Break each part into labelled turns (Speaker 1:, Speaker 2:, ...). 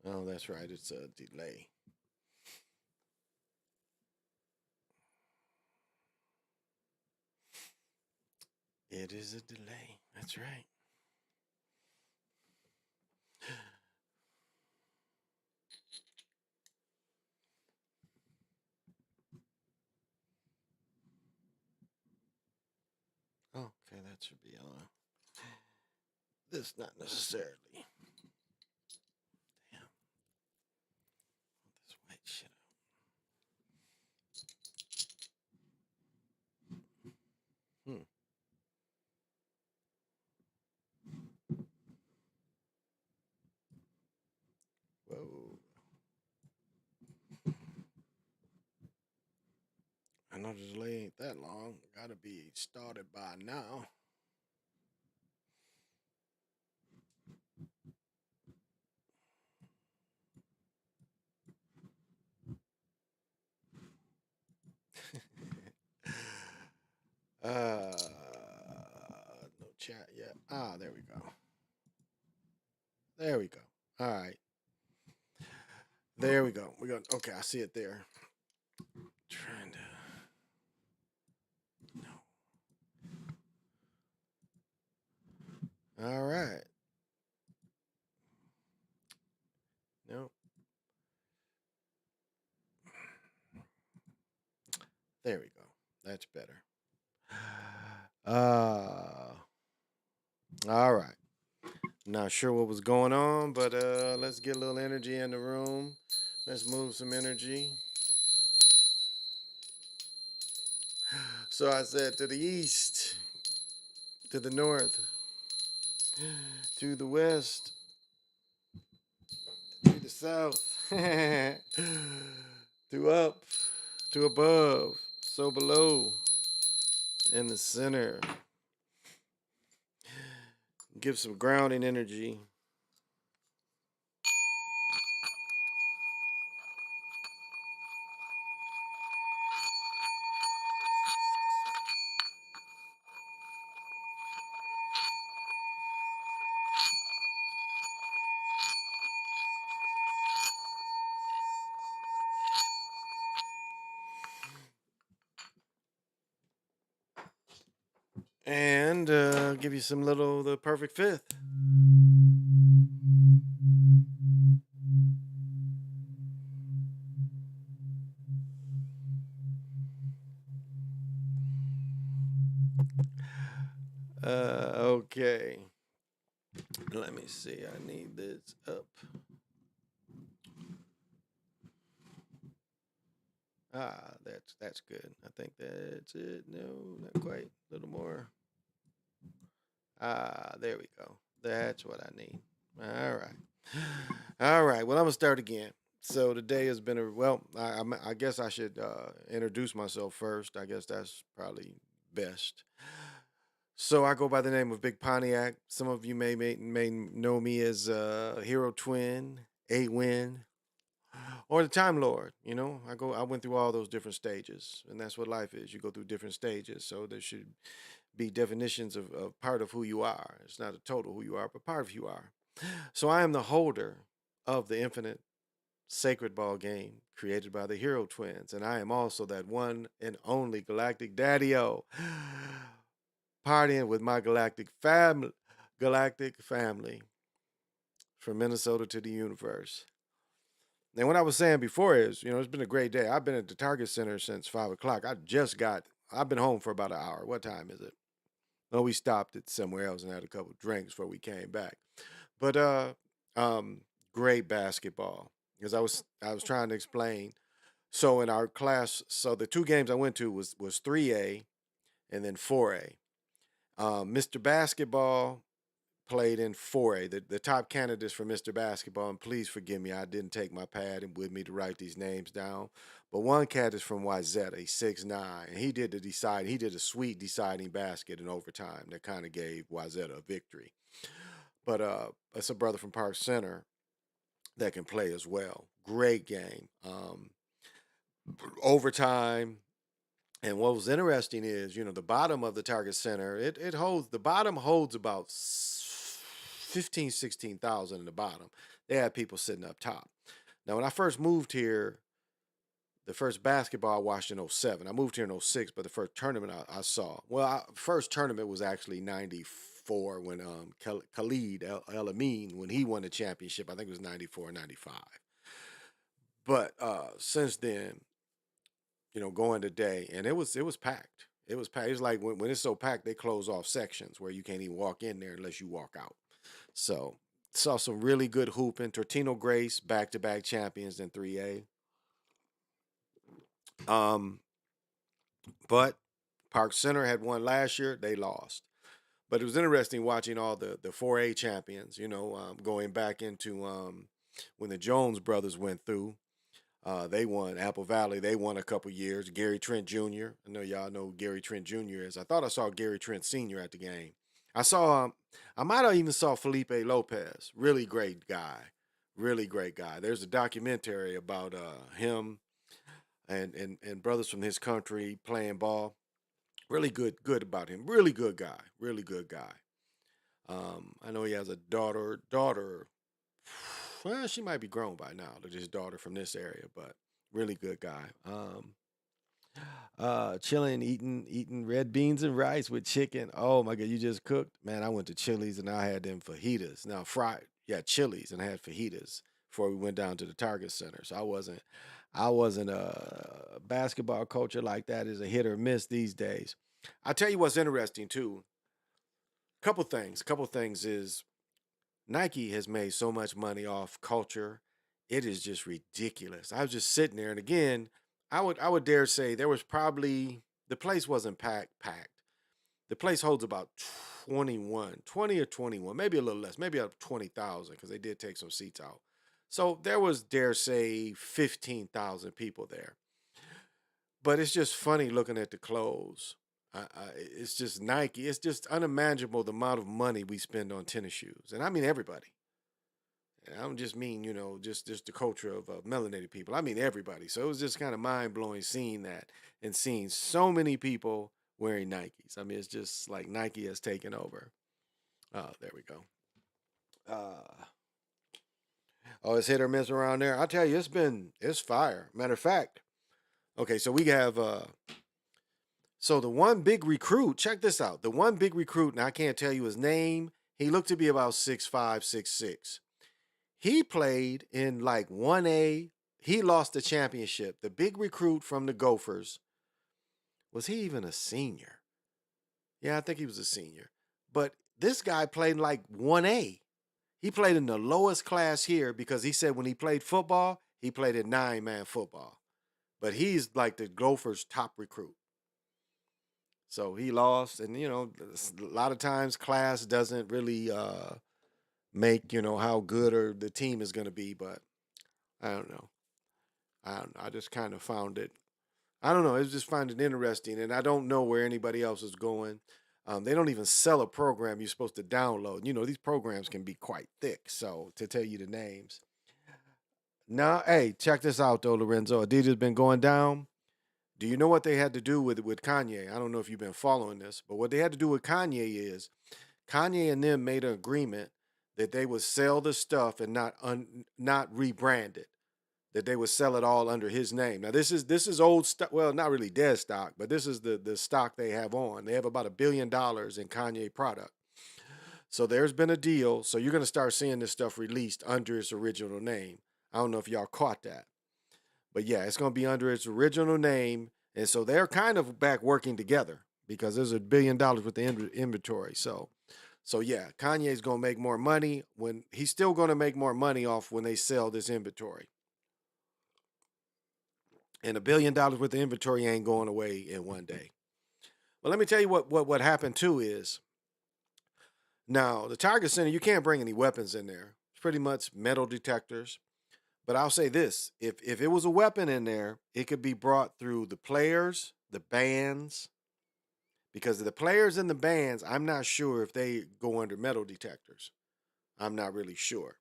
Speaker 1: Oh, that's right. It's a delay. It is a delay. That's right. Okay, that should be on. This not necessarily. Damn, this white shit. Hmm. Whoa. I know the delay ain't that long. Gotta be started by now. uh, no chat yet. Ah, there we go. There we go. All right. There we go. We got okay. I see it there. Trying to no. All right. No. There we go. That's better. Uh all right. Not sure what was going on, but let's get a little energy in the room. Let's move some energy. So I said to the east, to the north, to the west, to the south, to up, to above, so below, in the center. Give some grounding energy. And give you some little the perfect fifth. Okay. Let me see. I need this up. Ah, that's good. I think that's it. No, not quite. A little more. Ah, there we go. That's what I need. All right. All right. Well, I'm gonna start again. So today has been a well. I guess I should introduce myself first. I guess that's probably best. So I go by the name of Big Pontiac. Some of you may know me as Hero Twin, A Win, or the Time Lord. You know, I went through all those different stages, and that's what life is. You go through different stages, so there should be definitions of part of who you are. It's not a total who you are, but part of who you are. So I am the holder of the infinite sacred ball game created by the Hero Twins, and I am also that one and only galactic daddy-o, partying with my galactic family from Minnesota to the universe. And what I was saying before is, it's been a great day. I've been at the Target Center since 5 o'clock. I've been home for about an hour. What time is it? No, we stopped at somewhere else and had a couple of drinks before we came back. But um, great basketball because I was trying to explain. So in our class, so the two games I went to was 3A and then 4A. Mr. Basketball played in 4A, the top candidates for Mr. Basketball. And please forgive me, I didn't take my pad and with me to write these names down. But one cat is from Wyzetta, he's 6'9", and he did a sweet deciding basket in overtime that kind of gave Wyzetta a victory. But it's a brother from Park Center that can play as well. Great game. Overtime. And what was interesting is, the bottom of the Target Center, the bottom holds about 15, 16,000 in the bottom. they had people sitting up top. Now, when I first moved here, the first basketball I watched in '07. I moved here in '06, but the first tournament I saw, first tournament was actually '94 when Khalid El Amin, when he won the championship. I think it was '94 or '95. But since then, going today, and it was packed. It was packed. It's like when it's so packed, they close off sections where you can't even walk in there unless you walk out. So saw some really good hooping. Tortino Grace, back-to-back champions in 3A. Um, but Park Center had won last year. They lost. But it was interesting watching all the 4A champions, going back into when the Jones brothers went through. They won Apple Valley. They won a couple years. Gary Trent Jr. I know y'all know who Gary Trent Jr. is. I thought I saw Gary Trent Sr. at the game. I saw, I might have even saw Felipe Lopez. Really great guy. Really great guy. There's a documentary about him and brothers from his country playing ball. Really good about him. Really good guy. Really good guy. I know he has a daughter. Well, she might be grown by now. His daughter from this area, but really good guy. Chilling, eating red beans and rice with chicken. Oh my god, you just cooked, man. I went to Chili's and I had them fajitas. Now fried, yeah, Chili's and I had fajitas before we went down to the Target Center. So I wasn't a basketball culture like that is a hit or miss these days. I tell you what's interesting too. Couple things is Nike has made so much money off culture. It is just ridiculous. I was just sitting there, and again, I would dare say there was probably the place wasn't packed. The place holds about 20 or 21, maybe a little less, maybe up 20,000 because they did take some seats out. So there was dare say 15,000 people there. But it's just funny looking at the clothes. It's just Nike. It's just unimaginable the amount of money we spend on tennis shoes, and I mean everybody. I don't just mean just the culture of melanated people. I mean everybody. So it was just kind of mind blowing seeing that and seeing so many people wearing Nikes. I mean it's just like Nike has taken over. Oh, there we go. Uh, oh, it's hit or miss around there. I tell you, it's fire. Matter of fact, okay, so we have so the one big recruit. Check this out. The one big recruit, and I can't tell you his name. He looked to be about 6'5", 6'6". He played in like 1A. He lost the championship. The big recruit from the Gophers. Was he even a senior? Yeah, I think he was a senior. But this guy played in like 1A. He played in the lowest class here because he said when he played football, he played in 9-man football. But he's like the Gophers' top recruit. So he lost, and a lot of times class doesn't really make how good or the team is going to be. But I don't know. I don't know. I just kind of found it. I don't know. I just find it interesting, and I don't know where anybody else is going. They don't even sell a program you're supposed to download. These programs can be quite thick. So to tell you the names. Now, hey, check this out though, Lorenzo. Adidas been going down. Do you know what they had to do with Kanye? I don't know if you've been following this, but what they had to do with Kanye is Kanye and them made an agreement that they would sell the stuff and not rebrand it. That they would sell it all under his name. Now this is old stock. Well, not really dead stock, but this is the stock they have on. They have about $1 billion in Kanye product. So there's been a deal. So you're gonna start seeing this stuff released under its original name. I don't know if y'all caught that. But yeah, it's going to be under its original name. And so they're kind of back working together because there's $1 billion with the inventory. So yeah, Kanye's going to make more money when he's still going to make more money off when they sell this inventory. And $1 billion worth of inventory ain't going away in one day. Well, let me tell you what happened too is now the Target Center, you can't bring any weapons in there. It's pretty much metal detectors. But I'll say this: if it was a weapon in there, it could be brought through the players, the bands, because the players and the bands, I'm not sure if they go under metal detectors. I'm not really sure.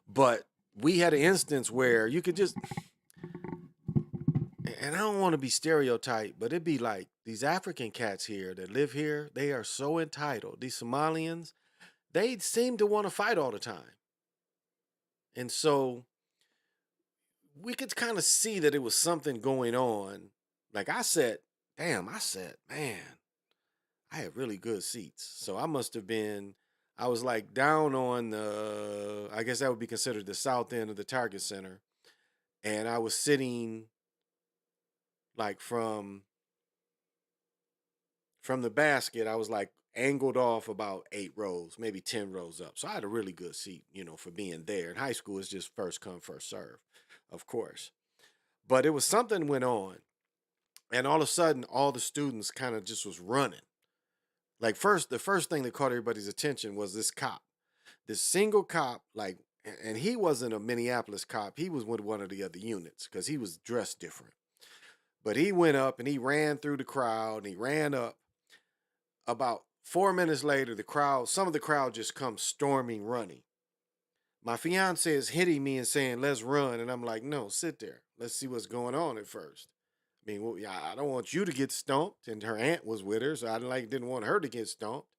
Speaker 1: But we had an instance where you could just, and I don't want to be stereotyped, but it'd be like these African cats here that live here, they are so entitled. These Somalians, they seem to want to fight all the time. And so we could kind of see that it was something going on. Like I said, damn, I said, man, I had really good seats. So I must have been, I was like down on the, I guess that would be considered the south end of the Target Center. And I was sitting like from the basket, I was like angled off about 8 rows, maybe 10 rows up. So I had a really good seat, for being there. In high school, it's just first come, first serve, of course. But it was something went on. And all of a sudden, all the students kind of just was running. Like the first thing that caught everybody's attention was this cop, this single cop, like, and he wasn't a Minneapolis cop. He was with one of the other units because he was dressed different. But he went up and he ran through the crowd and he ran up. About 4 minutes later, some of the crowd just comes storming, running. My fiance is hitting me and saying, "Let's run," and I'm like, "No, sit there. Let's see what's going on at first." I mean, well, yeah, I don't want you to get stomped, and her aunt was with her, so I didn't want her to get stomped.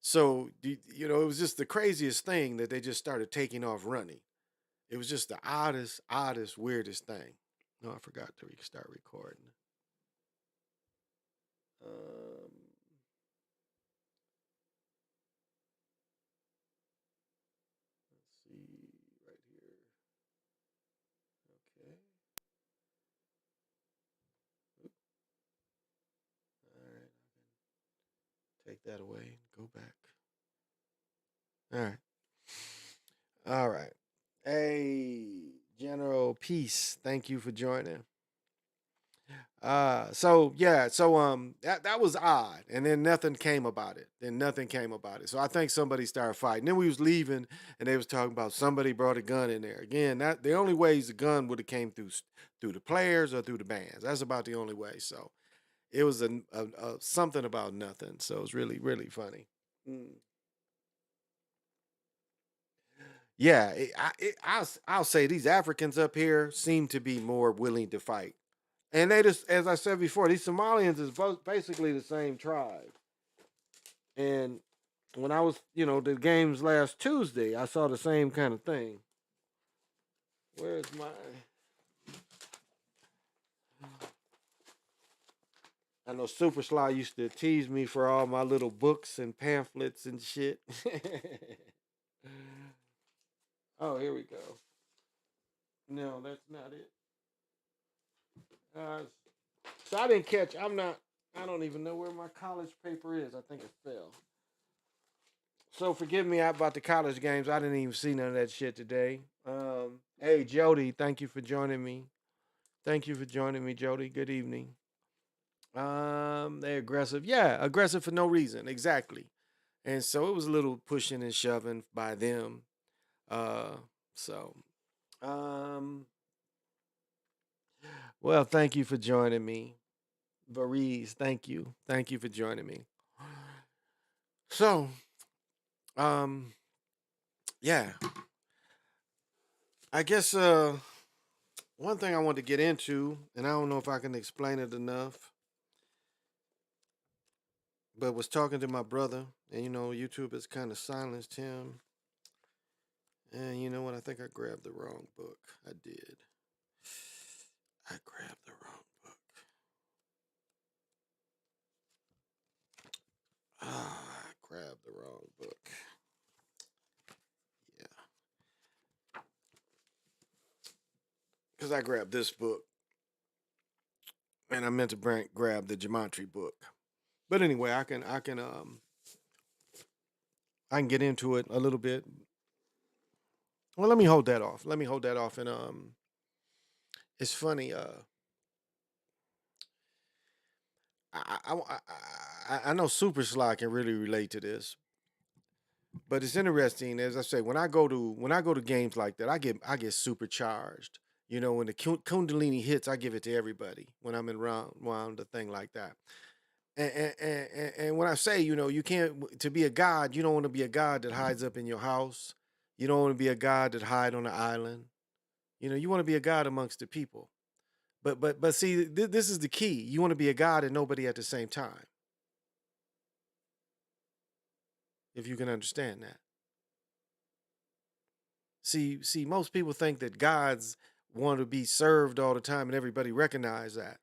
Speaker 1: So it was just the craziest thing that they just started taking off running. It was just the oddest, weirdest thing. No, I forgot to start recording. Um, let's see right here. Okay. All right. Take that away. Go back. All right. All right. Hey, General Peace. Thank you for joining. So yeah, so that was odd, and then nothing came about it. Then nothing came about it. So I think somebody started fighting. Then we was leaving, and they was talking about somebody brought a gun in there. Again, that the only ways the gun would have came through the players or through the bands. That's about the only way. So it was a something about nothing. So it was really really funny. Mm. Yeah, I'll say these Africans up here seem to be more willing to fight. And they just, as I said before, these Somalians is basically the same tribe. And when I was, the games last Tuesday, I saw the same kind of thing. Where's my? I know Super Sly used to tease me for all my little books and pamphlets and shit. Oh, here we go. No, that's not it. Uh, so I didn't catch. I don't even know where my college paper is. I think it fell. So forgive me about the college games. I didn't even see none of that shit today. Hey Jody, thank you for joining me. Thank you for joining me, Jody. Good evening. They're aggressive. Yeah, aggressive for no reason. Exactly. And so it was a little pushing and shoving by them. Uh, so um, well, thank you for joining me, Varize. Thank you for joining me. So, um, yeah, I guess one thing I want to get into, and I don't know if I can explain it enough, but was talking to my brother, and YouTube has kind of silenced him. And you know what? I think I grabbed the wrong book. I did. I grabbed the wrong book. I grabbed the wrong book. Yeah. Because I grabbed this book, and I meant to grab the geometry book. But anyway, I can get into it a little bit. Well, let me hold that off. And it's funny. I know Super Sly can really relate to this, but it's interesting. As I say, when I go to games like that, I get supercharged. When the Kundalini hits, I give it to everybody when I'm in round the thing like that. And when I say, you can't to be a god, you don't want to be a god that hides up in your house. You don't want to be a god that hide on the island. You want to be a god amongst the people. But see, this is the key. You want to be a god and nobody at the same time. If you can understand that. See, most people think that gods want to be served all the time, and everybody recognize that,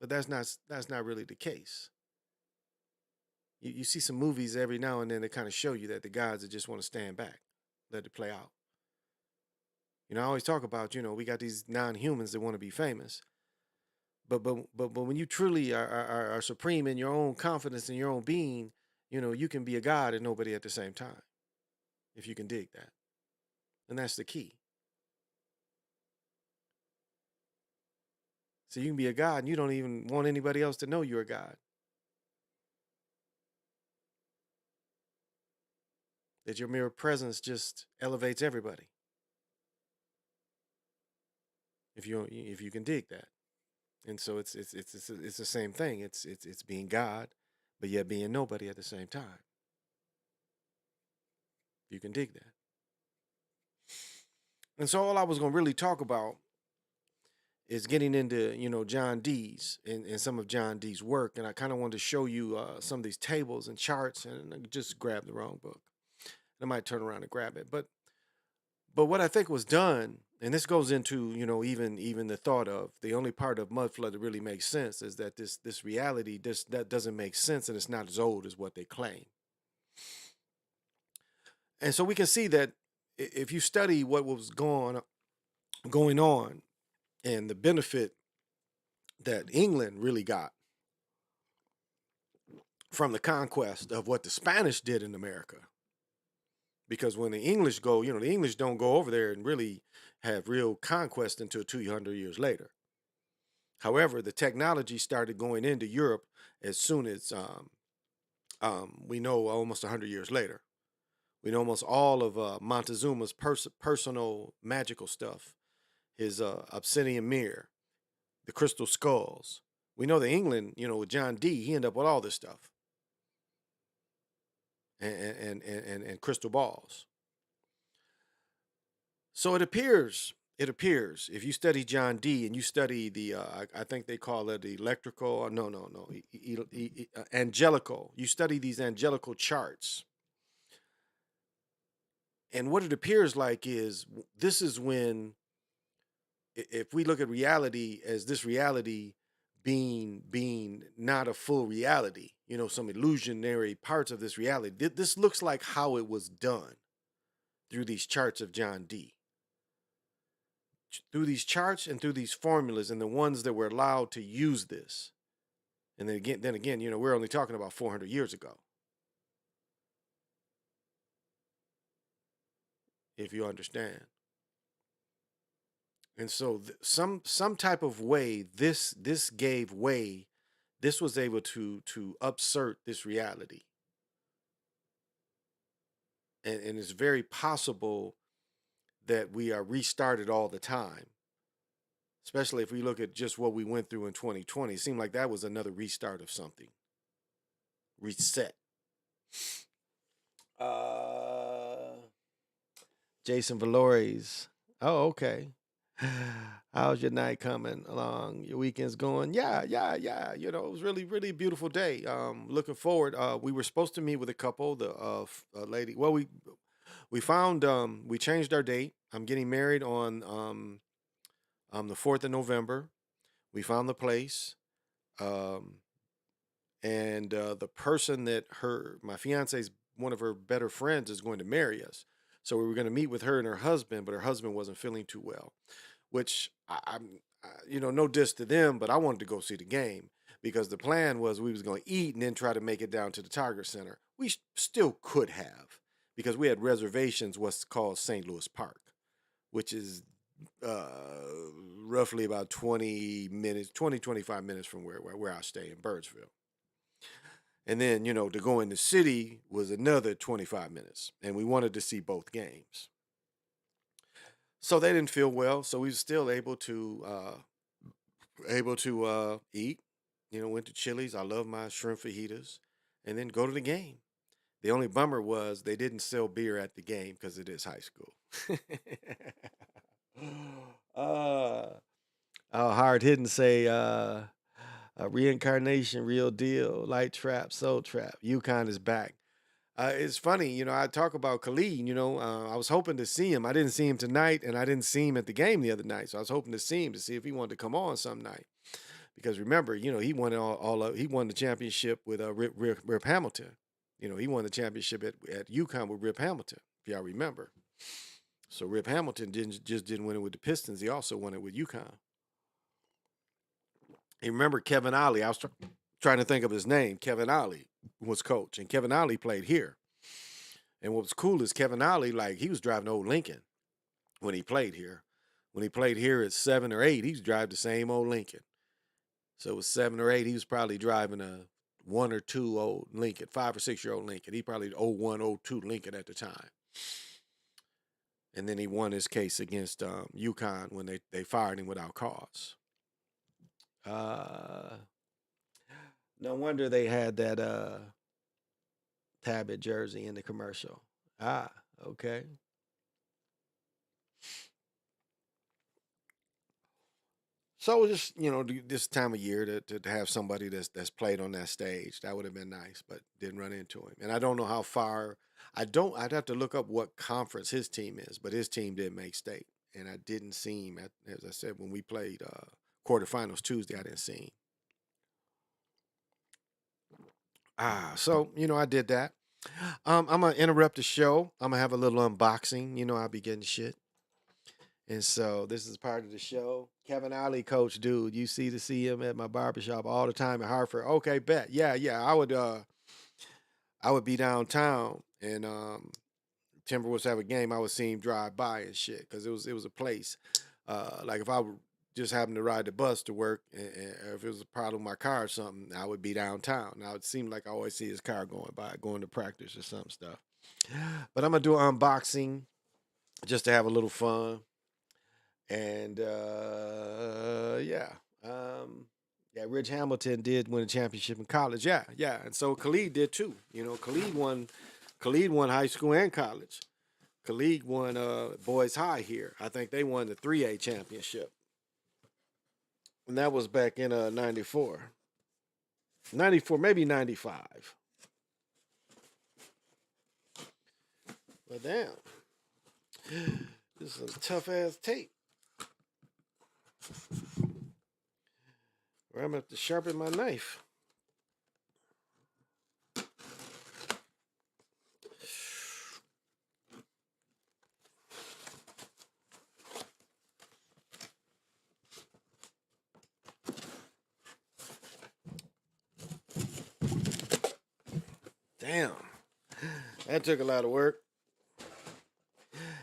Speaker 1: but that's not really the case. You see some movies every now and then that kind of show you that the gods that just want to stand back, let it play out. I always talk about, we got these non-humans that want to be famous, but when you truly are supreme in your own confidence in your own being, you can be a god and nobody at the same time, if you can dig that. And that's the key. So you can be a god and you don't even want anybody else to know you're a god. That your mere presence just elevates everybody. If you can dig that. And so it's the same thing. It's being God, but yet being nobody at the same time. You can dig that. And so all I was gonna really talk about is getting into John Dee's and some of John Dee's work, and I kind of wanted to show you some of these tables and charts, and I just grabbed the wrong book. I might turn around and grab it, but what I think was done, and this goes into even the thought of the only part of mud flood that really makes sense is that this reality that doesn't make sense and it's not as old as what they claim. And so we can see that if you study what was going on and the benefit that England really got from the conquest of what the Spanish did in America. Because when the English go, the English don't go over there and really have real conquest until 200 years later. However, the technology started going into Europe as soon as we know almost 100 years later. We know almost all of Montezuma's personal magical stuff, his obsidian mirror, the crystal skulls. We know that England, with John Dee, he ended up with all this stuff and crystal balls. So it appears if you study John Dee and you study the I think they call it electrical, no, angelical. You study these angelical charts, and what it appears like is this is when, if we look at reality as this reality being not a full reality, some illusionary parts of this reality. This looks like how it was done through these charts of John Dee. Through these charts and through these formulas and the ones that were allowed to use this. And then again, we're only talking about 400 years ago. If you understand. And so some type of way this gave way, this was able to upsert this reality. And it's very possible that we are restarted all the time. Especially if we look at just what we went through in 2020. It seemed like that was another restart of something. Reset. Jason Valores. Oh, okay. How's your night coming along? Your weekend's going? Yeah. It was really, really beautiful day. Looking forward. We were supposed to meet with a couple. The lady. Well, we found we changed our date. I'm getting married on the 4th of November. We found the place, and the person that my fiance's one of her better friends is going to marry us. So we were going to meet with her and her husband, but her husband wasn't feeling too well, which I'm no diss to them, but I wanted to go see the game because the plan was we was going to eat and then try to make it down to the Target Center. We still could have because we had reservations what's called St. Louis Park, which is roughly about 25 minutes from where I stay in Birdsville. And then, to go in the city was another 25 minutes. And we wanted to see both games. So they didn't feel well. So we were still able to eat. Went to Chili's. I love my shrimp fajitas. And then go to the game. The only bummer was they didn't sell beer at the game because it is high school. Hard hitting say reincarnation, real deal, light trap, soul trap. UConn is back. It's funny, I talk about Khalid, I was hoping to see him. I didn't see him tonight, and I didn't see him at the game the other night. So I was hoping to see him to see if he wanted to come on some night. Because remember, he won he won the championship with Rip Hamilton. He won the championship at UConn with Rip Hamilton, if y'all remember. So Rip Hamilton didn't win it with the Pistons. He also won it with UConn. And remember Kevin Ollie. I was trying to think of his name. Kevin Ollie was coach, and Kevin Ollie played here. And what was cool is Kevin Ollie, like he was driving old Lincoln when he played here. When he played here at 7 or 8, he was driving the same old Lincoln. So it was 7 or 8. He was probably driving a 1 or 2 old Lincoln, 5 or 6-year-old Lincoln. He probably 01, 02 Lincoln at the time. And then he won his case against UConn when they fired him without cause. No wonder they had that Tabit jersey in the commercial. Ah, okay. So just this time of year to have somebody that's played on that stage, that would have been nice, but didn't run into him. And I don't know how far. I'd have to look up what conference his team is, but his team did make state, and I didn't see him as I said when we played quarterfinals Tuesday. I didn't see him. So I did that. I'm gonna interrupt the show. I'm gonna have a little unboxing. I'll be getting shit. And so this is part of the show. Kevin Ollie, coach, dude, you see him at my barbershop all the time in Hartford. Okay, bet. Yeah. I would be downtown and Timberwolves have a game. I would see him drive by and shit because it was a place. Like if I would just happen to ride the bus to work, and if it was a problem with my car or something, I would be downtown. Now it seemed like I always see his car going by, going to practice or some stuff. But I'm gonna do an unboxing just to have a little fun. And yeah, yeah. Rich Hamilton did win a championship in college. Yeah, yeah, and so Khalid did too. Khalid won. Khalid won high school and college. Khalid won boys high here. I think they won the 3A championship, and that was back in 94, 94, maybe 95. But damn, this is a tough ass tape. I'm gonna have to sharpen my knife. Damn, that took a lot of work.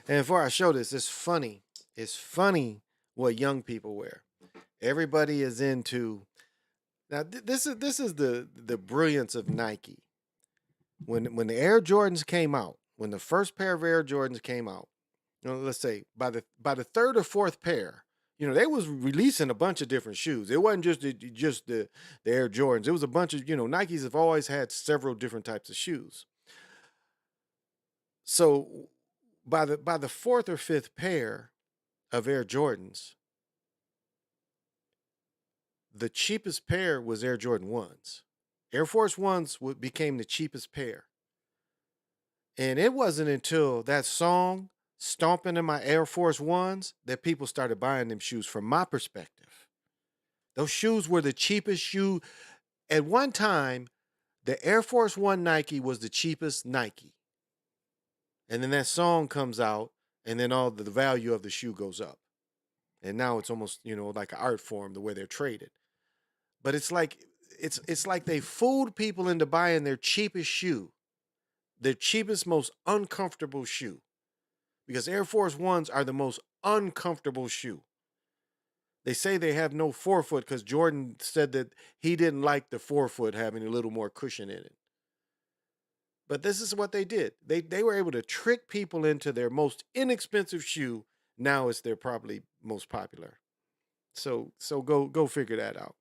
Speaker 1: And before I show this, it's funny. It's funny what young people wear. Everybody is into. Now this is the brilliance of Nike. When the Air Jordans came out, when the first pair of Air Jordans came out, let's say by the third or fourth pair, they was releasing a bunch of different shoes. It wasn't just the Air Jordans. It was a bunch of Nikes have always had several different types of shoes. So by the fourth or fifth pair of Air Jordans, the cheapest pair was Air Jordan 1s. Air Force 1s became the cheapest pair. And it wasn't until that song, Stomping in My Air Force 1s, that people started buying them shoes from my perspective. Those shoes were the cheapest shoe. At one time, the Air Force 1 Nike was the cheapest Nike. And then that song comes out, and then all the value of the shoe goes up. And now it's almost, like an art form, the way they're traded. But it's like they fooled people into buying their cheapest shoe, their cheapest, most uncomfortable shoe, because Air Force 1s are the most uncomfortable shoe. They say they have no forefoot because Jordan said that he didn't like the forefoot having a little more cushion in it. But this is what they did. They were able to trick people into their most inexpensive shoe. Now it's their probably most popular. So go figure that out.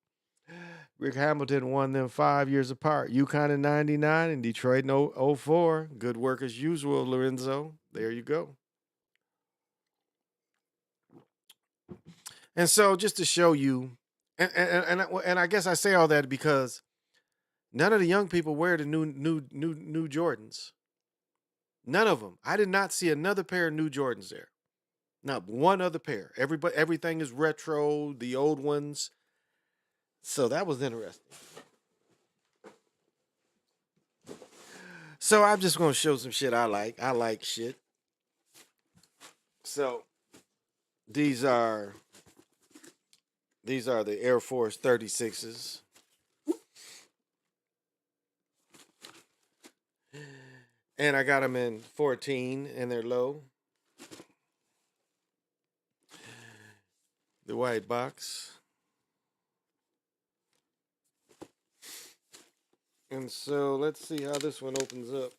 Speaker 1: Rick Hamilton won them 5 years apart. UConn in 99 and Detroit in 04. Good work as usual, Lorenzo. There you go. And so just to show you, and I guess I say all that because none of the young people wear the new Jordans. None of them. I did not see another pair of new Jordans there. Not one other pair. Everything is retro, the old ones. So that was interesting. So I'm just gonna show some shit I like. I like shit. So these are the Air Force 36s. And I got them in 14 and they're low. The white box. And so let's see how this one opens up.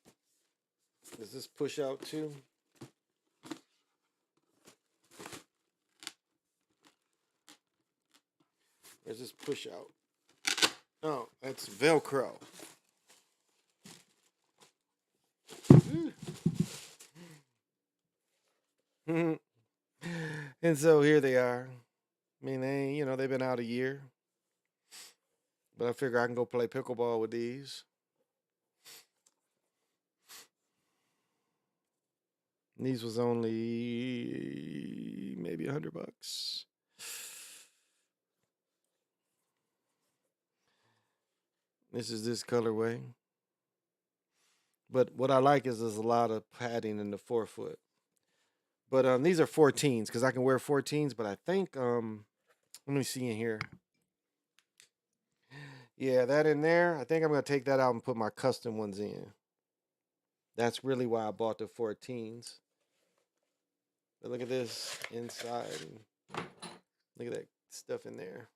Speaker 1: Does this push out too? Or does this push out? Oh, that's Velcro. And so here they are. I mean, they've been out a year. But I figure I can go play pickleball with these. And these was only maybe $100. This is this colorway. But what I like is there's a lot of padding in the forefoot. But these are 14s because I can wear 14s. But I think let me see in here. Yeah, that in there. I think I'm gonna take that out and put my custom ones in. That's really why I bought the 14s. But look at this inside. Look at that stuff in there.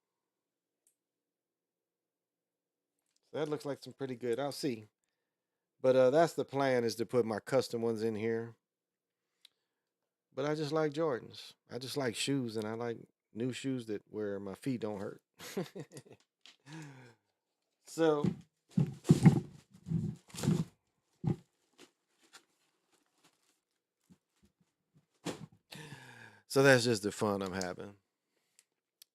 Speaker 1: So that looks like some pretty good. I'll see. But that's the plan, is to put my custom ones in here. But I just like Jordans. I just like shoes, and I like new shoes that where my feet don't hurt. So that's just the fun I'm having.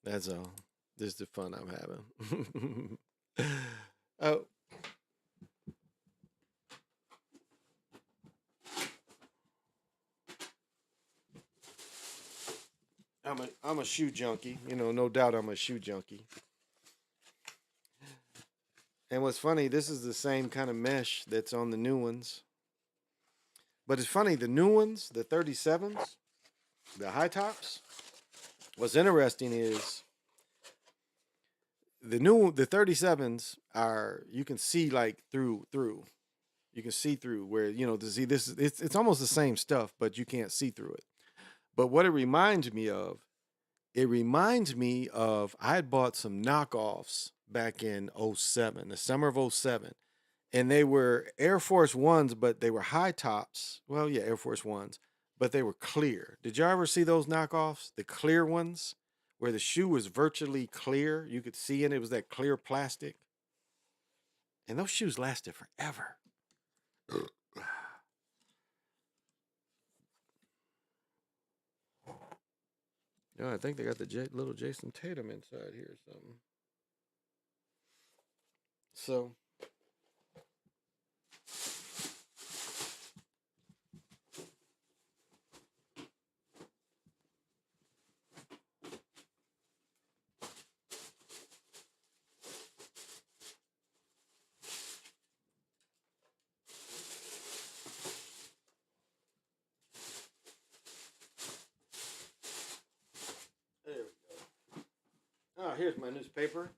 Speaker 1: That's all. Just the fun I'm having. Oh, I'm a shoe junkie. No doubt I'm a shoe junkie. And what's funny, this is the same kind of mesh that's on the new ones. But it's funny, the new ones, the 37s, the high tops. What's interesting is the 37s are, you can see like through. You can see through where, to see this, it's almost the same stuff, but you can't see through it. But what it reminds me of, I had bought some knockoffs back in 07, the summer of 07. And they were Air Force Ones, but they were high tops. Well, yeah, Air Force Ones, but they were clear. Did y'all ever see those knockoffs? The clear ones, where the shoe was virtually clear. You could see in it was that clear plastic. And those shoes lasted forever. I think they got the little Jason Tatum inside here or something. So, there we go. Oh, here's my newspaper.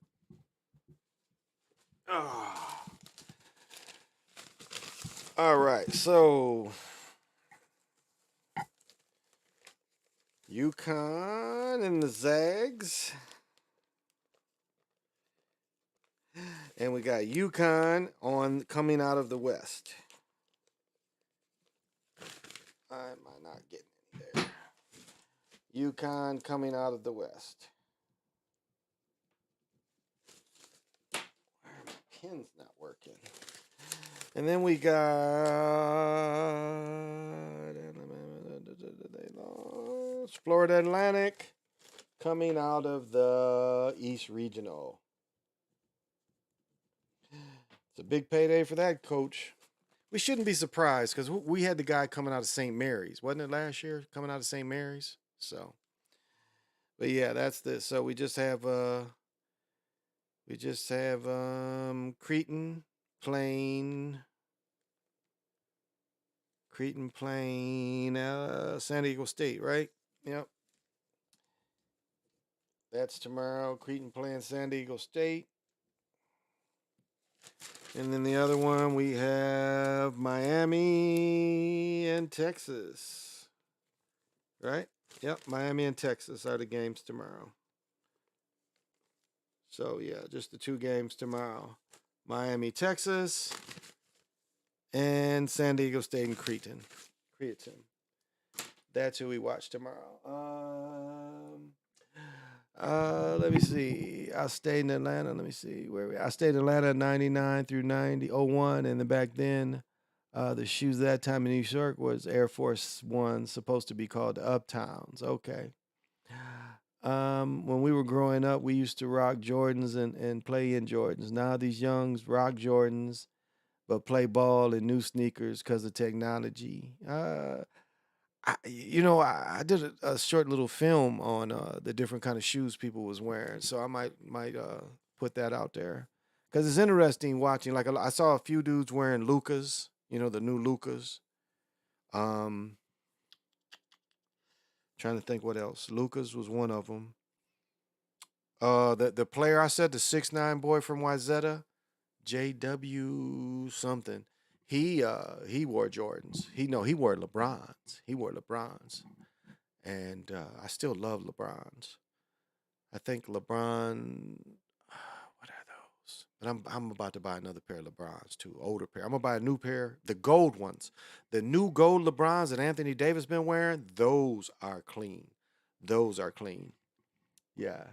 Speaker 1: Oh. All right, so UConn and the Zags. And we got UConn coming out of the West. I might not get any there. UConn coming out of the West. Why are my pins not working? And then we got Florida Atlantic coming out of the East Regional. It's a big payday for that coach. we shouldn't be surprised because we had the guy coming out of St. Mary's, wasn't it last year? Coming out of St. Mary's. So, but yeah, that's the. So we just have Cretan playing San Diego State, right? Yep, that's tomorrow. Cretan playing San Diego State. And then the other one we have Miami and Texas. Right? Yep, Miami and Texas are the games tomorrow. So yeah, just the two games tomorrow. Miami, Texas, and San Diego State and Cretan. That's who we watch tomorrow. Let me see. I stayed in Atlanta. Let me see where I stayed in Atlanta 99 through 01, and then back then, the shoes that time in New York was Air Force One, supposed to be called the Uptowns. Okay. When we were growing up, we used to rock Jordans and play in Jordans. Now these youngs rock Jordans, but play ball in new sneakers because of technology. I did a short little film on the different kind of shoes people was wearing, so I might put that out there because it's interesting watching. Like I saw a few dudes wearing Lucas, the new Lucas. Um, Trying to think what else. Lucas was one of them. The player I said, the 6'9" boy from Wyzetta, JW something. He wore Jordans. He wore LeBrons. He wore LeBrons, and I still love LeBrons. I think LeBron. What are those? But I'm about to buy another pair of LeBrons too, older pair. I'm gonna buy a new pair, the gold ones, the new gold LeBrons that Anthony Davis been wearing. Those are clean. Those are clean. Yeah.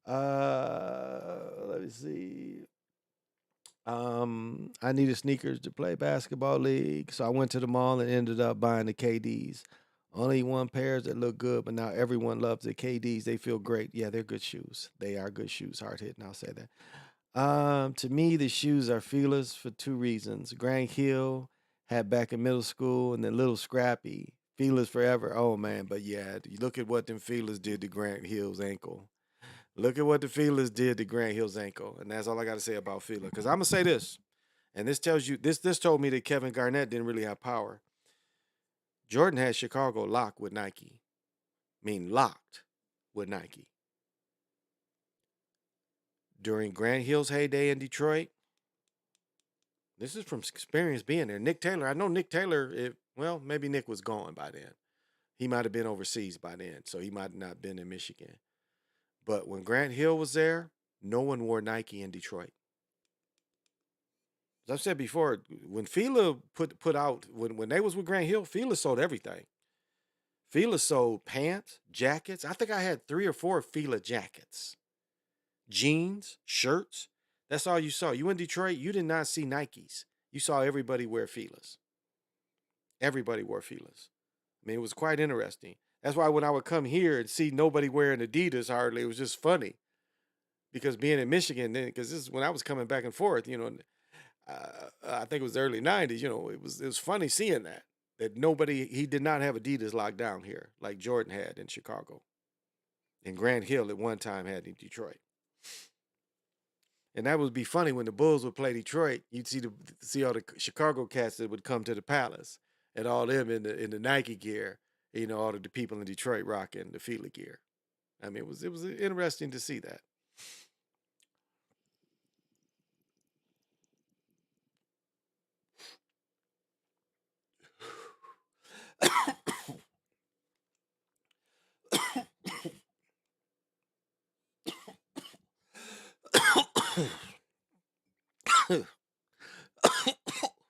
Speaker 1: Let me see. I needed sneakers to play basketball league, so I went to the mall and ended up buying the KDs. Only one pairs that look good, but now everyone loves the KDs. They feel great. Yeah, they're good shoes. They are good shoes. Hard hitting, I'll say that. To me, the shoes are feelers for two reasons. Grant Hill had back in middle school, and then Little Scrappy. Feelers forever. Oh man, but yeah, you look at what them feelers did to Grant Hill's ankle. Look at what the Feelers did to Grant Hill's ankle, and that's all I got to say about Feeler. Because I'm gonna say this, and this tells you this told me that Kevin Garnett didn't really have power. Jordan had Chicago locked with Nike, mean locked with Nike during Grant Hill's heyday in Detroit. This is from experience being there. Nick Taylor, I know Nick Taylor. Maybe Nick was gone by then. He might have been overseas by then, so he might not have been in Michigan. But when Grant Hill was there, no one wore Nike in Detroit. As I've said before, when Fila put out when they was with Grant Hill, Fila sold everything. Fila sold pants, jackets. I think I had 3 or 4 Fila jackets, jeans, shirts. That's all you saw. You in Detroit, you did not see Nikes. You saw everybody wear Filas. Everybody wore Filas. I mean, it was quite interesting. That's why when I would come here and see nobody wearing Adidas hardly, it was just funny. Because being in Michigan, then because this is when I was coming back and forth, I think it was the early '90s. It was funny seeing that he did not have Adidas locked down here like Jordan had in Chicago, and Grant Hill at one time had in Detroit. And that would be funny when the Bulls would play Detroit. You'd see all the Chicago cats that would come to the Palace, and all them in the Nike gear. All of the people in Detroit rocking the Fila gear. I mean, it was interesting to see that.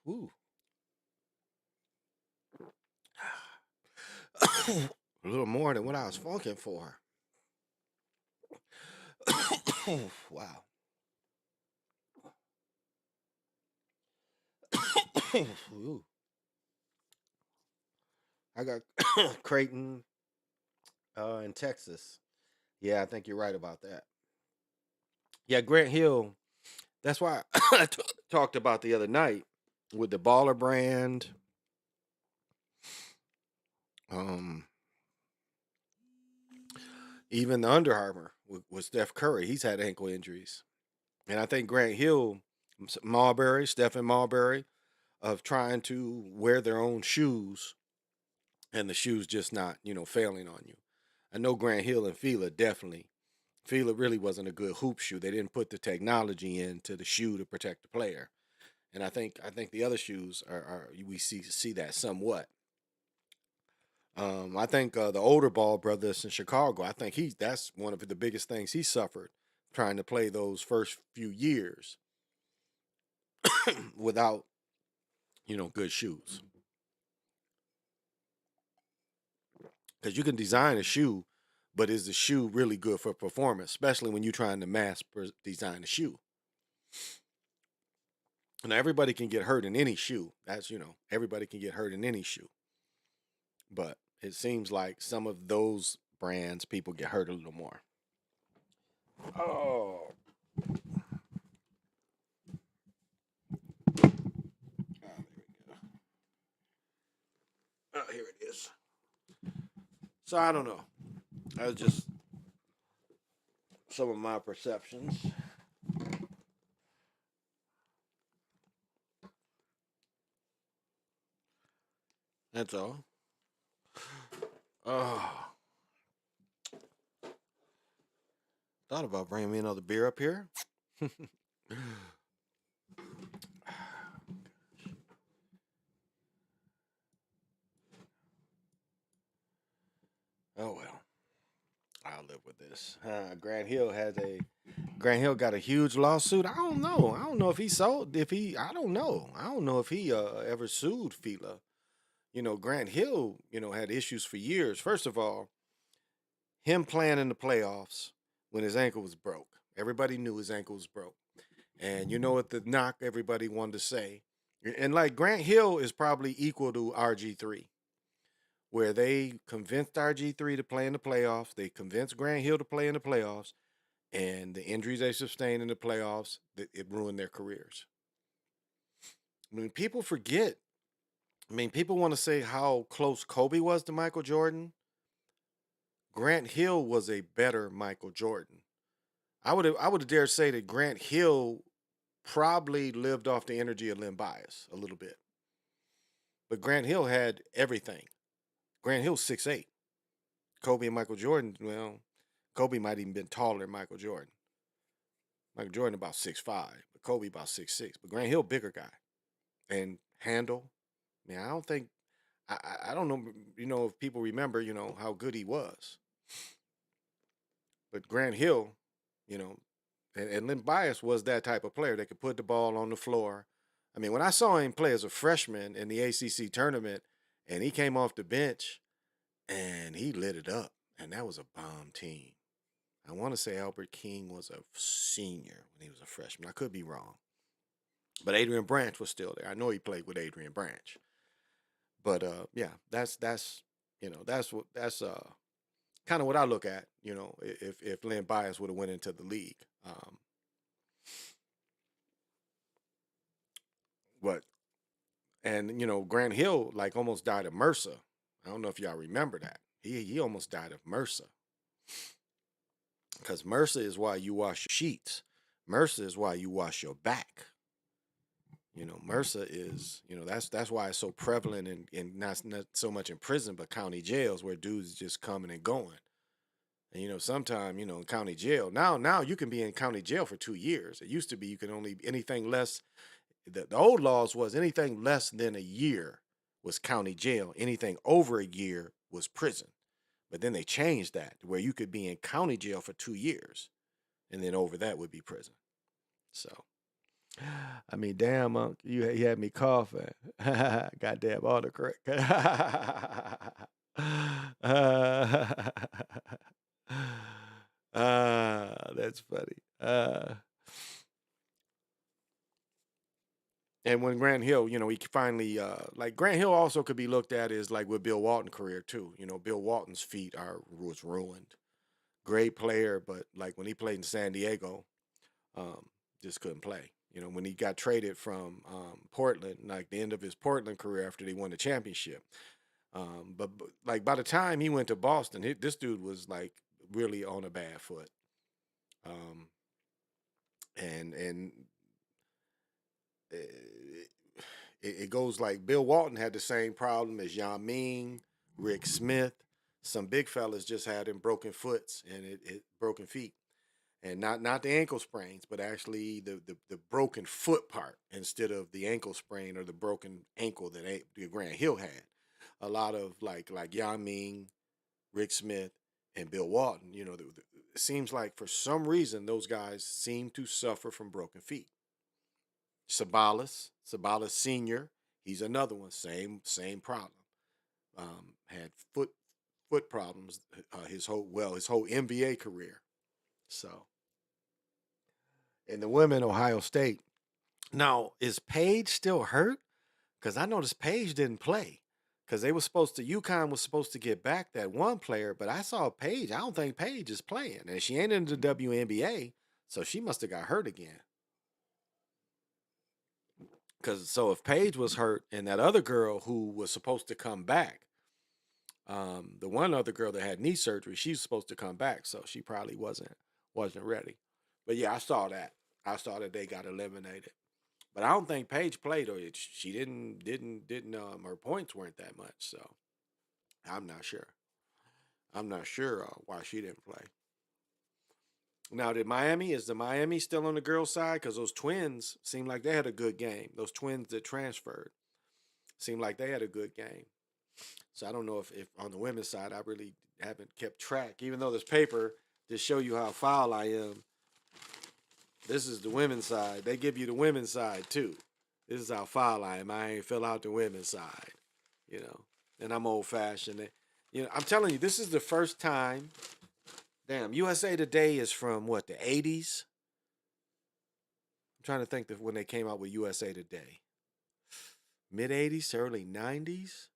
Speaker 1: Ooh. A little more than what I was funking for. Wow. Ooh. I got Creighton in Texas. Yeah, I think you're right about that. Yeah, Grant Hill. That's why I talked about the other night. with the Baller brand. Um, Even the Under Armour with Steph Curry, he's had ankle injuries, and I think Grant Hill, Marbury, Stephen Marbury, of trying to wear their own shoes, and the shoes just not failing on you. I know Grant Hill and Fila definitely. Fila really wasn't a good hoop shoe. They didn't put the technology into the shoe to protect the player, and I think the other shoes are we see that somewhat. I think the older Ball brothers in Chicago. I think that's one of the biggest things he suffered trying to play those first few years without good shoes. Because you can design a shoe, but is the shoe really good for performance? Especially when you're trying to design a shoe. Now everybody can get hurt in any shoe. That's everybody can get hurt in any shoe. But it seems like some of those brands people get hurt a little more. Oh, there we go. Oh, here it is. So I don't know. That's just some of my perceptions. That's all. Oh, thought about bringing me another beer up here. Oh well, I'll live with this. Grant Hill got a huge lawsuit. I don't know. I don't know if he sold. If he, I don't know. I don't know if he ever sued Fila. Grant Hill, had issues for years. First of all, him playing in the playoffs when his ankle was broke. Everybody knew his ankle was broke. And you know what the knock everybody wanted to say? And like Grant Hill is probably equal to RG3, where they convinced RG3 to play in the playoffs. They convinced Grant Hill to play in the playoffs. And the injuries they sustained in the playoffs, it ruined their careers. I mean, people forget. I mean, people want to say how close Kobe was to Michael Jordan. Grant Hill was a better Michael Jordan. I would dare say that Grant Hill probably lived off the energy of Len Bias a little bit. But Grant Hill had everything. Grant Hill's 6'8". Kobe and Michael Jordan, well, Kobe might even been taller than Michael Jordan. Michael Jordan about 6'5", but Kobe about 6'6". But Grant Hill bigger guy. And handle. Man, I don't think I don't know, if people remember, how good he was. But Grant Hill, you know, and Len Bias was that type of player that could put the ball on the floor. I mean, when I saw him play as a freshman in the ACC tournament, and he came off the bench and he lit it up, and that was a bomb team. I want to say Albert King was a senior when he was a freshman. I could be wrong, but Adrian Branch was still there. I know he played with Adrian Branch, but yeah, that's kind of what I look at. If Len Bias would have went into the league, but and Grant Hill like almost died of MRSA. I don't know if y'all remember that. He almost died of MRSA because MRSA is why you wash your sheets. MRSA is why you wash your back. MRSA is that's why it's so prevalent in not so much in prison but county jails where dudes just coming and going. And sometime in county jail now you can be in county jail for 2 years. It used to be you can only anything less. The old laws was anything less than a year was county jail. Anything over a year was prison. But then they changed that to where you could be in county jail for 2 years, and then over that would be prison. So, I mean, damn, Monk, you had me coughing. Goddamn, autocorrect. That's funny. And when Grant Hill, he finally like Grant Hill also could be looked at as like with Bill Walton career too. Bill Walton's feet was ruined. Great player, but like when he played in San Diego, um, just couldn't play. You know, when he got traded from Portland, like the end of his Portland career after they won the championship. But like by the time he went to Boston, this dude was like really on a bad foot. Um, and it, it goes like Bill Walton had the same problem as Yao Ming, Rick Smith. Some big fellas just had him broken foots and it broken feet, and not the ankle sprains, but actually the broken foot part instead of the ankle sprain or the broken ankle that Grant Hill had. A lot of like Yao Ming, Rick Smith, and Bill Walton. You know, it seems like for some reason those guys seem to suffer from broken feet. Sabalas Senior, he's another one. Same problem. Had foot problems his whole NBA career. So, and the women, Ohio State. Now, is Paige still hurt? Because I noticed Paige didn't play. Because they were supposed to, UConn was supposed to get back that one player, but I saw Paige. I don't think Paige is playing, and she ain't in the WNBA, so she must have got hurt again. Because so if Paige was hurt, and that other girl who was supposed to come back, the one other girl that had knee surgery, she's supposed to come back, so she probably wasn't ready. But yeah, I saw that. I saw that they got eliminated. But I don't think Paige played, or she didn't. Her points weren't that much, so I'm not sure. I'm not sure why she didn't play. Now, is the Miami still on the girls' side? Because those twins seemed like they had a good game. Those twins that transferred seemed like they had a good game. So I don't know if on the women's side I really haven't kept track. Even though this paper to show you how foul I am, this is the women's side. They give you the women's side too. This is how foul I am. I ain't fill out the women's side, you know. And I'm old fashioned. You know, I'm telling you, this is the first time. Damn, USA Today is from what, the 80s? I'm trying to think of when they came out with USA Today. Mid 80s, early 90s?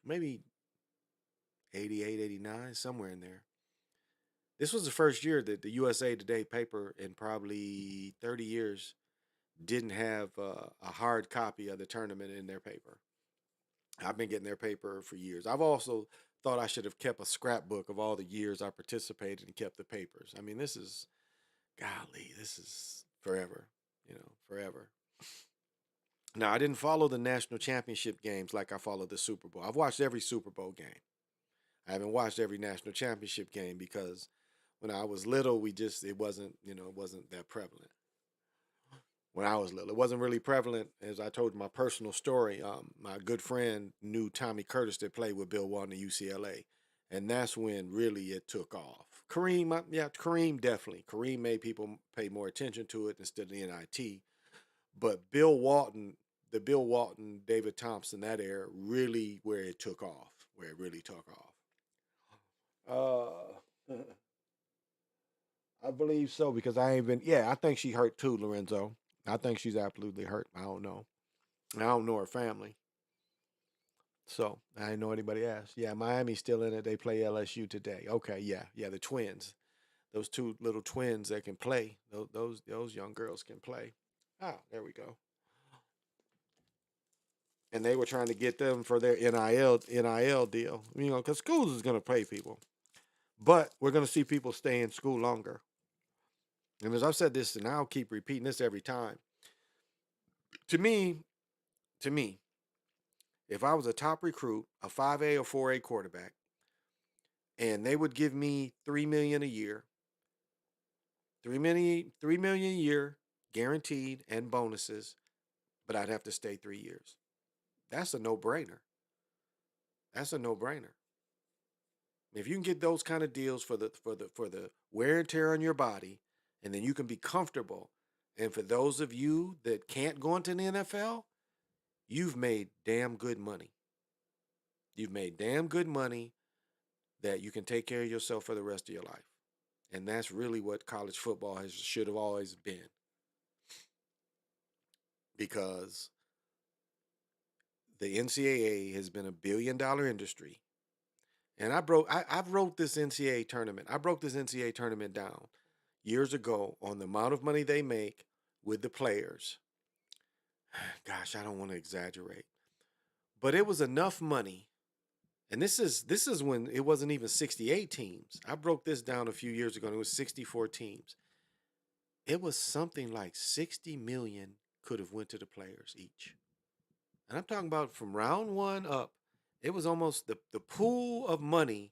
Speaker 1: Maybe 88, 89, somewhere in there. This was the first year that the USA Today paper in probably 30 years didn't have a hard copy of the tournament in their paper. I've been getting their paper for years. I've also thought I should have kept a scrapbook of all the years I participated and kept the papers. I mean, this is forever, forever. Now, I didn't follow the national championship games like I followed the Super Bowl. I've watched every Super Bowl game. I haven't watched every national championship game because when I was little, it wasn't that prevalent. When I was little, it wasn't really prevalent. As I told you my personal story, my good friend knew Tommy Curtis that played with Bill Walton at UCLA, and that's when really it took off. Kareem definitely. Kareem made people pay more attention to it instead of the NIT. But Bill Walton, the Bill Walton, David Thompson, that era really where it took off, where it really took off. I believe so because I ain't been. Yeah, I think she hurt too, Lorenzo. I think she's absolutely hurt. I don't know. I don't know her family, so I didn't know anybody else. Yeah, Miami's still in it. They play LSU today. Okay, yeah, the twins. Those two little twins that can play. Those young girls can play. Ah, there we go. And they were trying to get them for their NIL deal. Because schools is going to pay people, but we're going to see people stay in school longer. And as I've said this, and I'll keep repeating this every time. To me, to me, if I was a top recruit, a 5A or 4A quarterback, and they would give me $3 million a year, $3 million a year guaranteed and bonuses, but I'd have to stay 3 years. That's a no-brainer. That's a no-brainer. If you can get those kind of deals for the wear and tear on your body, and then you can be comfortable, and for those of you that can't go into the NFL, you've made damn good money. You've made damn good money that you can take care of yourself for the rest of your life. And that's really what college football should have always been. Because the NCAA has been $1 billion industry. And I wrote this NCAA tournament. I broke this NCAA tournament down years ago on the amount of money they make, with the players. Gosh, I don't want to exaggerate, but it was enough money. And this is when it wasn't even 68 teams. I broke this down a few years ago and it was 64 teams. It was something like 60 million could have went to the players each. And I'm talking about from round 1 up. It was almost the pool of money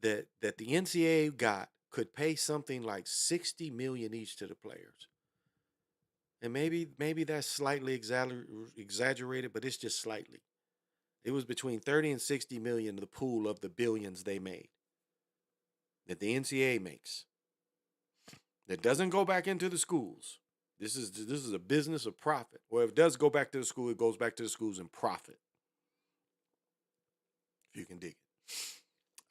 Speaker 1: that the NCAA got could pay something like 60 million each to the players. And maybe that's slightly exaggerated, but it's just slightly. It was between 30 and 60 million, the pool of the billions they made, that the NCAA makes, that doesn't go back into the schools. This is a business of profit. Or if it does go back to the school, it goes back to the schools in profit. If you can dig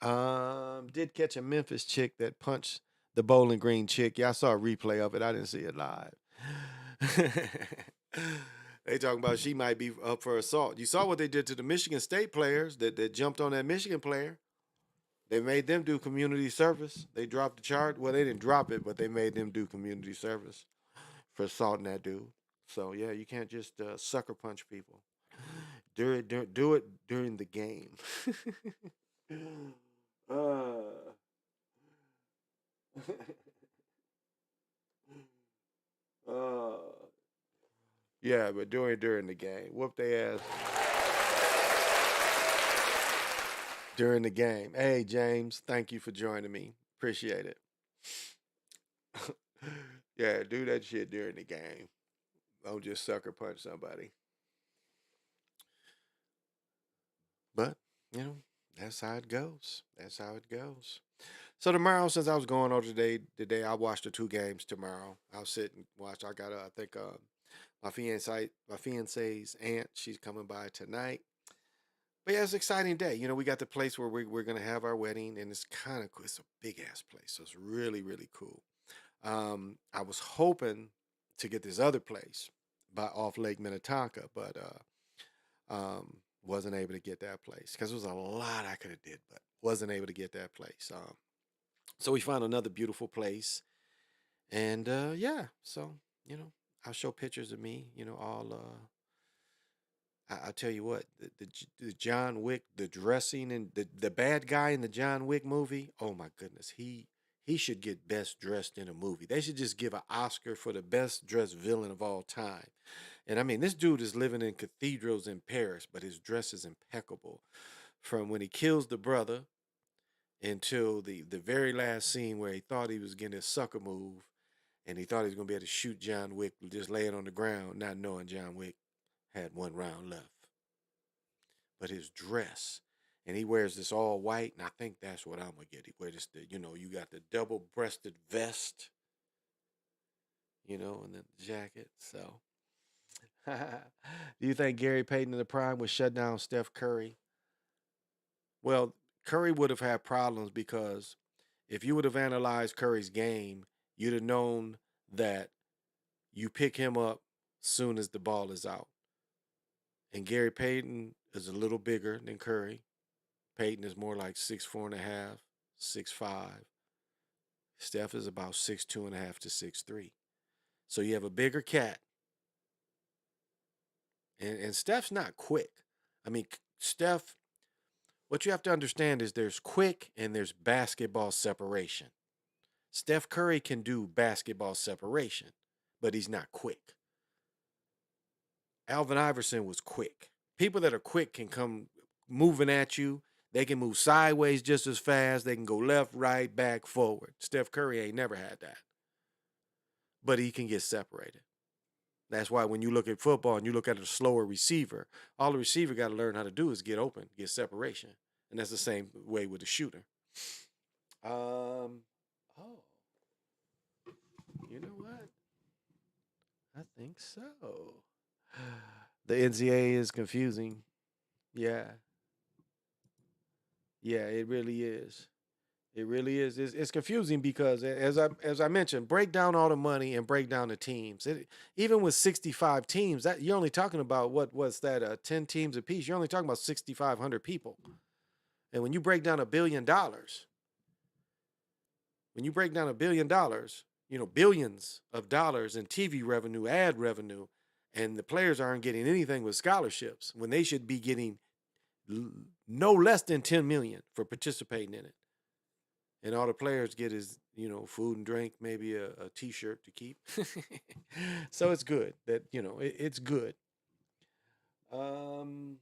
Speaker 1: it. Did catch a Memphis chick that punched the Bowling Green chick. Yeah, I saw a replay of it. I didn't see it live. They talking about she might be up for assault. You saw what they did to the Michigan State players that jumped on that Michigan player. They made them do community service. They dropped the chart. Well, they didn't drop it, but they made them do community service for assaulting that dude. So yeah, you can't just sucker punch people. Do it during the game. uh, uh, yeah, but during the game, whoop they ass during the game. Hey James, thank you for joining me. Appreciate it. Yeah, do that shit during the game. Don't just sucker punch somebody. But, you know, that's how it goes. That's how it goes. So tomorrow, since I was going over today I'll watch the 2 games tomorrow. I'll sit and watch. I got I think my fiance's aunt, she's coming by tonight. But yeah, it's an exciting day. You know, we got the place where we're gonna have our wedding, and it's kind of cool. It's a big ass place, so it's really really cool. I was hoping to get this other place by off Lake Minnetonka, but wasn't able to get that place because there was a lot I could have did, but wasn't able to get that place. So we found another beautiful place, and yeah, so you know, I'll show pictures of me. You know, all I tell you what, the John Wick, the dressing and the bad guy in the John Wick movie. Oh my goodness, he should get best dressed in a movie. They should just give an Oscar for the best dressed villain of all time. And I mean, this dude is living in cathedrals in Paris, but his dress is impeccable. From when he kills the brother until the very last scene where he thought he was getting a sucker move and he thought he was gonna be able to shoot John Wick just laying on the ground, not knowing John Wick had 1 round left. But his dress, and he wears this all white, and I think that's what I'm gonna get. He wears this, you got the double breasted vest, and the jacket. So, do you think Gary Payton in the prime would shut down Steph Curry? Well, Curry would have had problems because if you would have analyzed Curry's game, you'd have known that you pick him up soon as the ball is out. And Gary Payton is a little bigger than Curry. Payton is more like 6'4.5", 6'5". Steph is about 6'2.5" to 6'3". So you have a bigger cat, and Steph's not quick. I mean, Steph. What you have to understand is there's quick and there's basketball separation. Steph Curry can do basketball separation, but he's not quick. Alvin Iverson was quick. People that are quick can come moving at you. They can move sideways just as fast. They can go left, right, back, forward. Steph Curry ain't never had that. But he can get separated. That's why when you look at football and you look at a slower receiver, all the receiver got to learn how to do is get open, get separation. And that's the same way with the shooter. Oh, you know what? I think so. The NCAA is confusing. Yeah. Yeah, it really is. It really is. It's confusing because as I mentioned, break down all the money and break down the teams. Even with 65 teams, that you're only talking about what was that 10 teams apiece. You're only talking about 6,500 people. And when you break down $1 billion, when you break down $1 billion, billions of dollars in TV revenue, ad revenue, and the players aren't getting anything with scholarships when they should be getting no less than 10 million for participating in it. And all the players get is, food and drink, maybe a t-shirt to keep. So it's good that, it's good. Um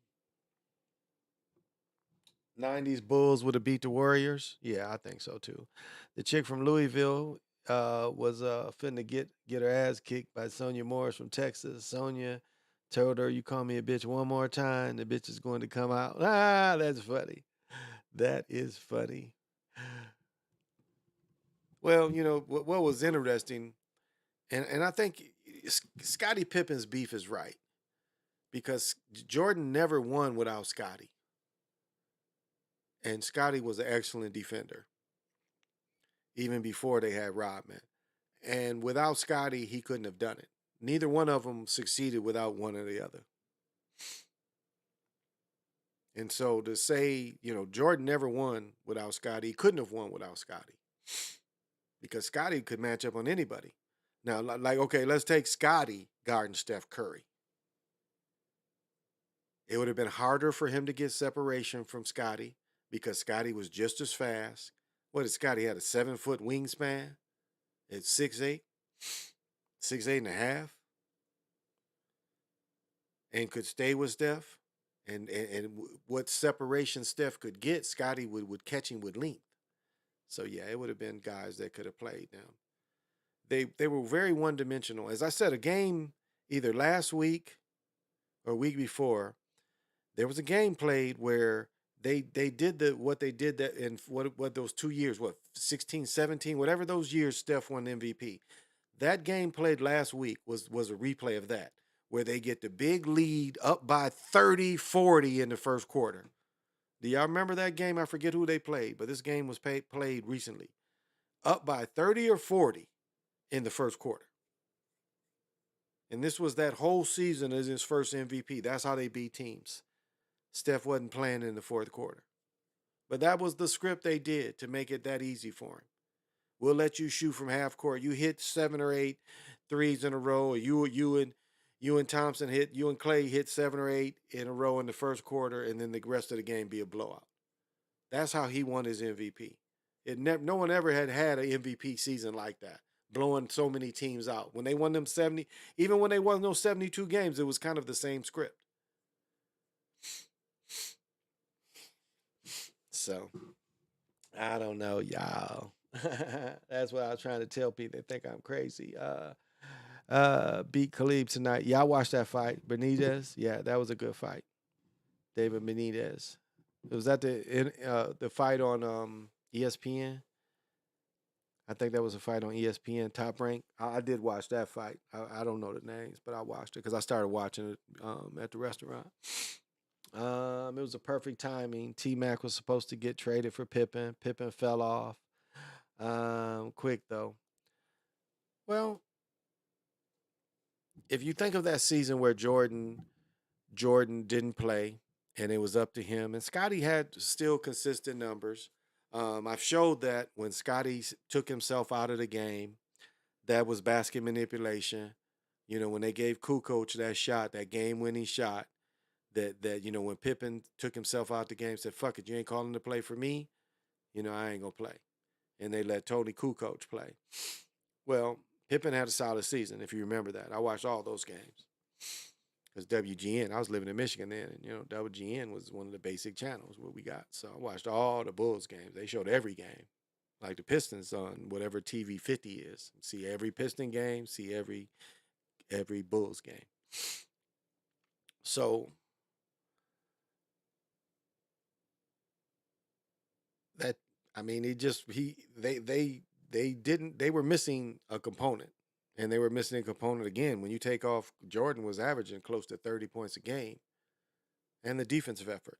Speaker 1: 90s Bulls would have beat the Warriors. Yeah, I think so too. The chick from Louisville was finna get her ass kicked by Sonia Morris from Texas. Sonia told her, "You call me a bitch one more time, the bitch is going to come out." Ah, that's funny. That is funny. Well, what was interesting, and I think Scottie Pippen's beef is right because Jordan never won without Scottie, and Scottie was an excellent defender even before they had Rodman. And without Scottie, he couldn't have done it. Neither one of them succeeded without one or the other. And so to say, Jordan never won without Scottie, he couldn't have won without Scottie because Scottie could match up on anybody. Now, like, okay, let's take Scottie guarding Steph Curry. It would have been harder for him to get separation from Scottie because Scottie was just as fast. What did Scottie had a 7-foot wingspan at 6'8", 6'8 and a half, and could stay with Steph. And what separation Steph could get, Scottie would catch him with length. So yeah, it would have been guys that could have played them. They were very one dimensional. As I said, a game either last week or week before, there was a game played where they did what they did that in what those 2 years, 16, 17, whatever those years Steph won MVP. That game played last week was a replay of that, where they get the big lead up by 30, 40 in the first quarter. Do y'all remember that game? I forget who they played, but this game was played recently. Up by 30 or 40 in the first quarter. And this was that whole season as his first MVP. That's how they beat teams. Steph wasn't playing in the fourth quarter. But that was the script they did to make it that easy for him. We'll let you shoot from half court. You hit 7 or 8 threes in a row, or you and Clay hit 7 or 8 in a row in the first quarter, and then the rest of the game be a blowout. That's how he won his MVP. No one ever had an MVP season like that, blowing so many teams out. When they won them 70, even when they won those 72 games, it was kind of the same script. So, I don't know, y'all. That's what I was trying to tell people. They think I'm crazy. Beat Khabib tonight. Yeah, I watched that fight. Benitez. Yeah, that was a good fight. David Benitez. It was at the fight on ESPN. I think that was a fight on ESPN Top Rank. I did watch that fight. I don't know the names, but I watched it because I started watching it at the restaurant. It was a perfect timing. T-Mac was supposed to get traded for Pippen. Pippen fell off. Quick though. Well, if you think of that season where Jordan didn't play and it was up to him, and Scottie had still consistent numbers. I've showed that when Scottie took himself out of the game, that was basket manipulation. When they gave Kukoc that shot, that game-winning shot, that when Pippen took himself out the game, said, "Fuck it, you ain't calling to play for me. I ain't gonna play," and they let Tony Kukoc play. Well, Pippen had a solid season, if you remember that. I watched all those games. Because WGN, I was living in Michigan then, and WGN was one of the basic channels where we got. So I watched all the Bulls games. They showed every game, like the Pistons on whatever TV 50 is. See every Piston game, see every Bulls game. So that they were missing a component, and they were missing a component again. When you take off, Jordan was averaging close to 30 points a game, and the defensive effort.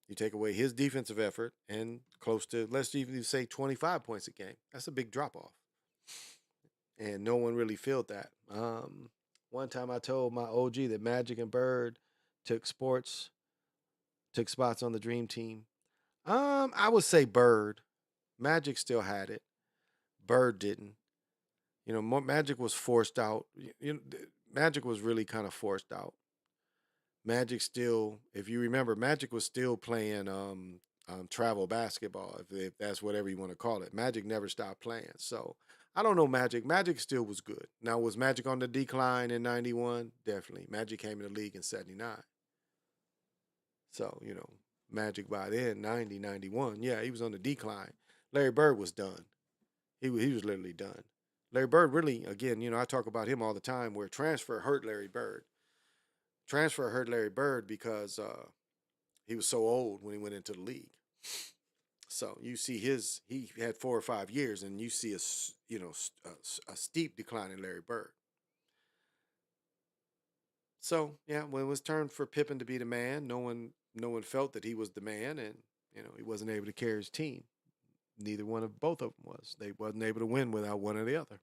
Speaker 1: You take away his defensive effort and close to, let's even say, 25 points a game. That's a big drop off. And no one really felt that. One time I told my OG that Magic and Bird took spots on the Dream Team. I would say Bird. Magic still had it. Bird didn't. Magic was forced out. Magic was really kind of forced out. Magic still, if you remember, Magic was still playing travel basketball, if that's whatever you want to call it. Magic never stopped playing. So I don't know Magic. Magic still was good. Now, was Magic on the decline in 91? Definitely. Magic came in the league in 79. So, Magic by then, 90, 91. Yeah, he was on the decline. Larry Bird was done. He was literally done. Larry Bird really, again, I talk about him all the time where transfer hurt Larry Bird. Transfer hurt Larry Bird because he was so old when he went into the league. So you see he had 4 or 5 years, and you see a steep decline in Larry Bird. So yeah, when it was turned for Pippen to be the man, no one felt that he was the man, and he wasn't able to carry his team. Neither one of both of them was. They wasn't able to win without one or the other.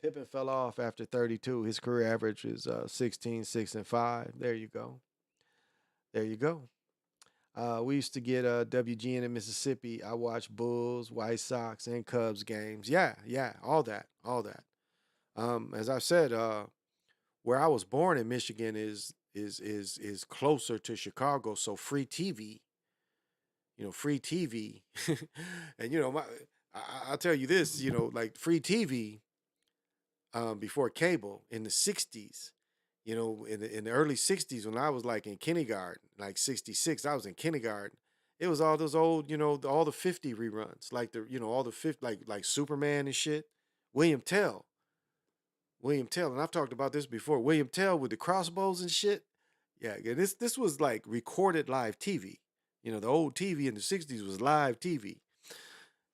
Speaker 1: Pippen fell off after 32. His career average is 16, 6, and 5. There you go. There you go. We used to get WGN in Mississippi. I watched Bulls, White Sox, and Cubs games. Yeah, yeah, all that, all that. As I said, where I was born in Michigan is closer to Chicago, so free TV. Free TV, and I'll tell you this. Like free TV before cable in the '60s. In the early '60s when I was like in kindergarten, like '66, I was in kindergarten. It was all those old, all the '50 reruns, like all the 50, like Superman and shit. William Tell, William Tell, and I've talked about this before. William Tell with the crossbows and shit. Yeah, yeah. This was like recorded live TV. The old TV in the '60s was live TV.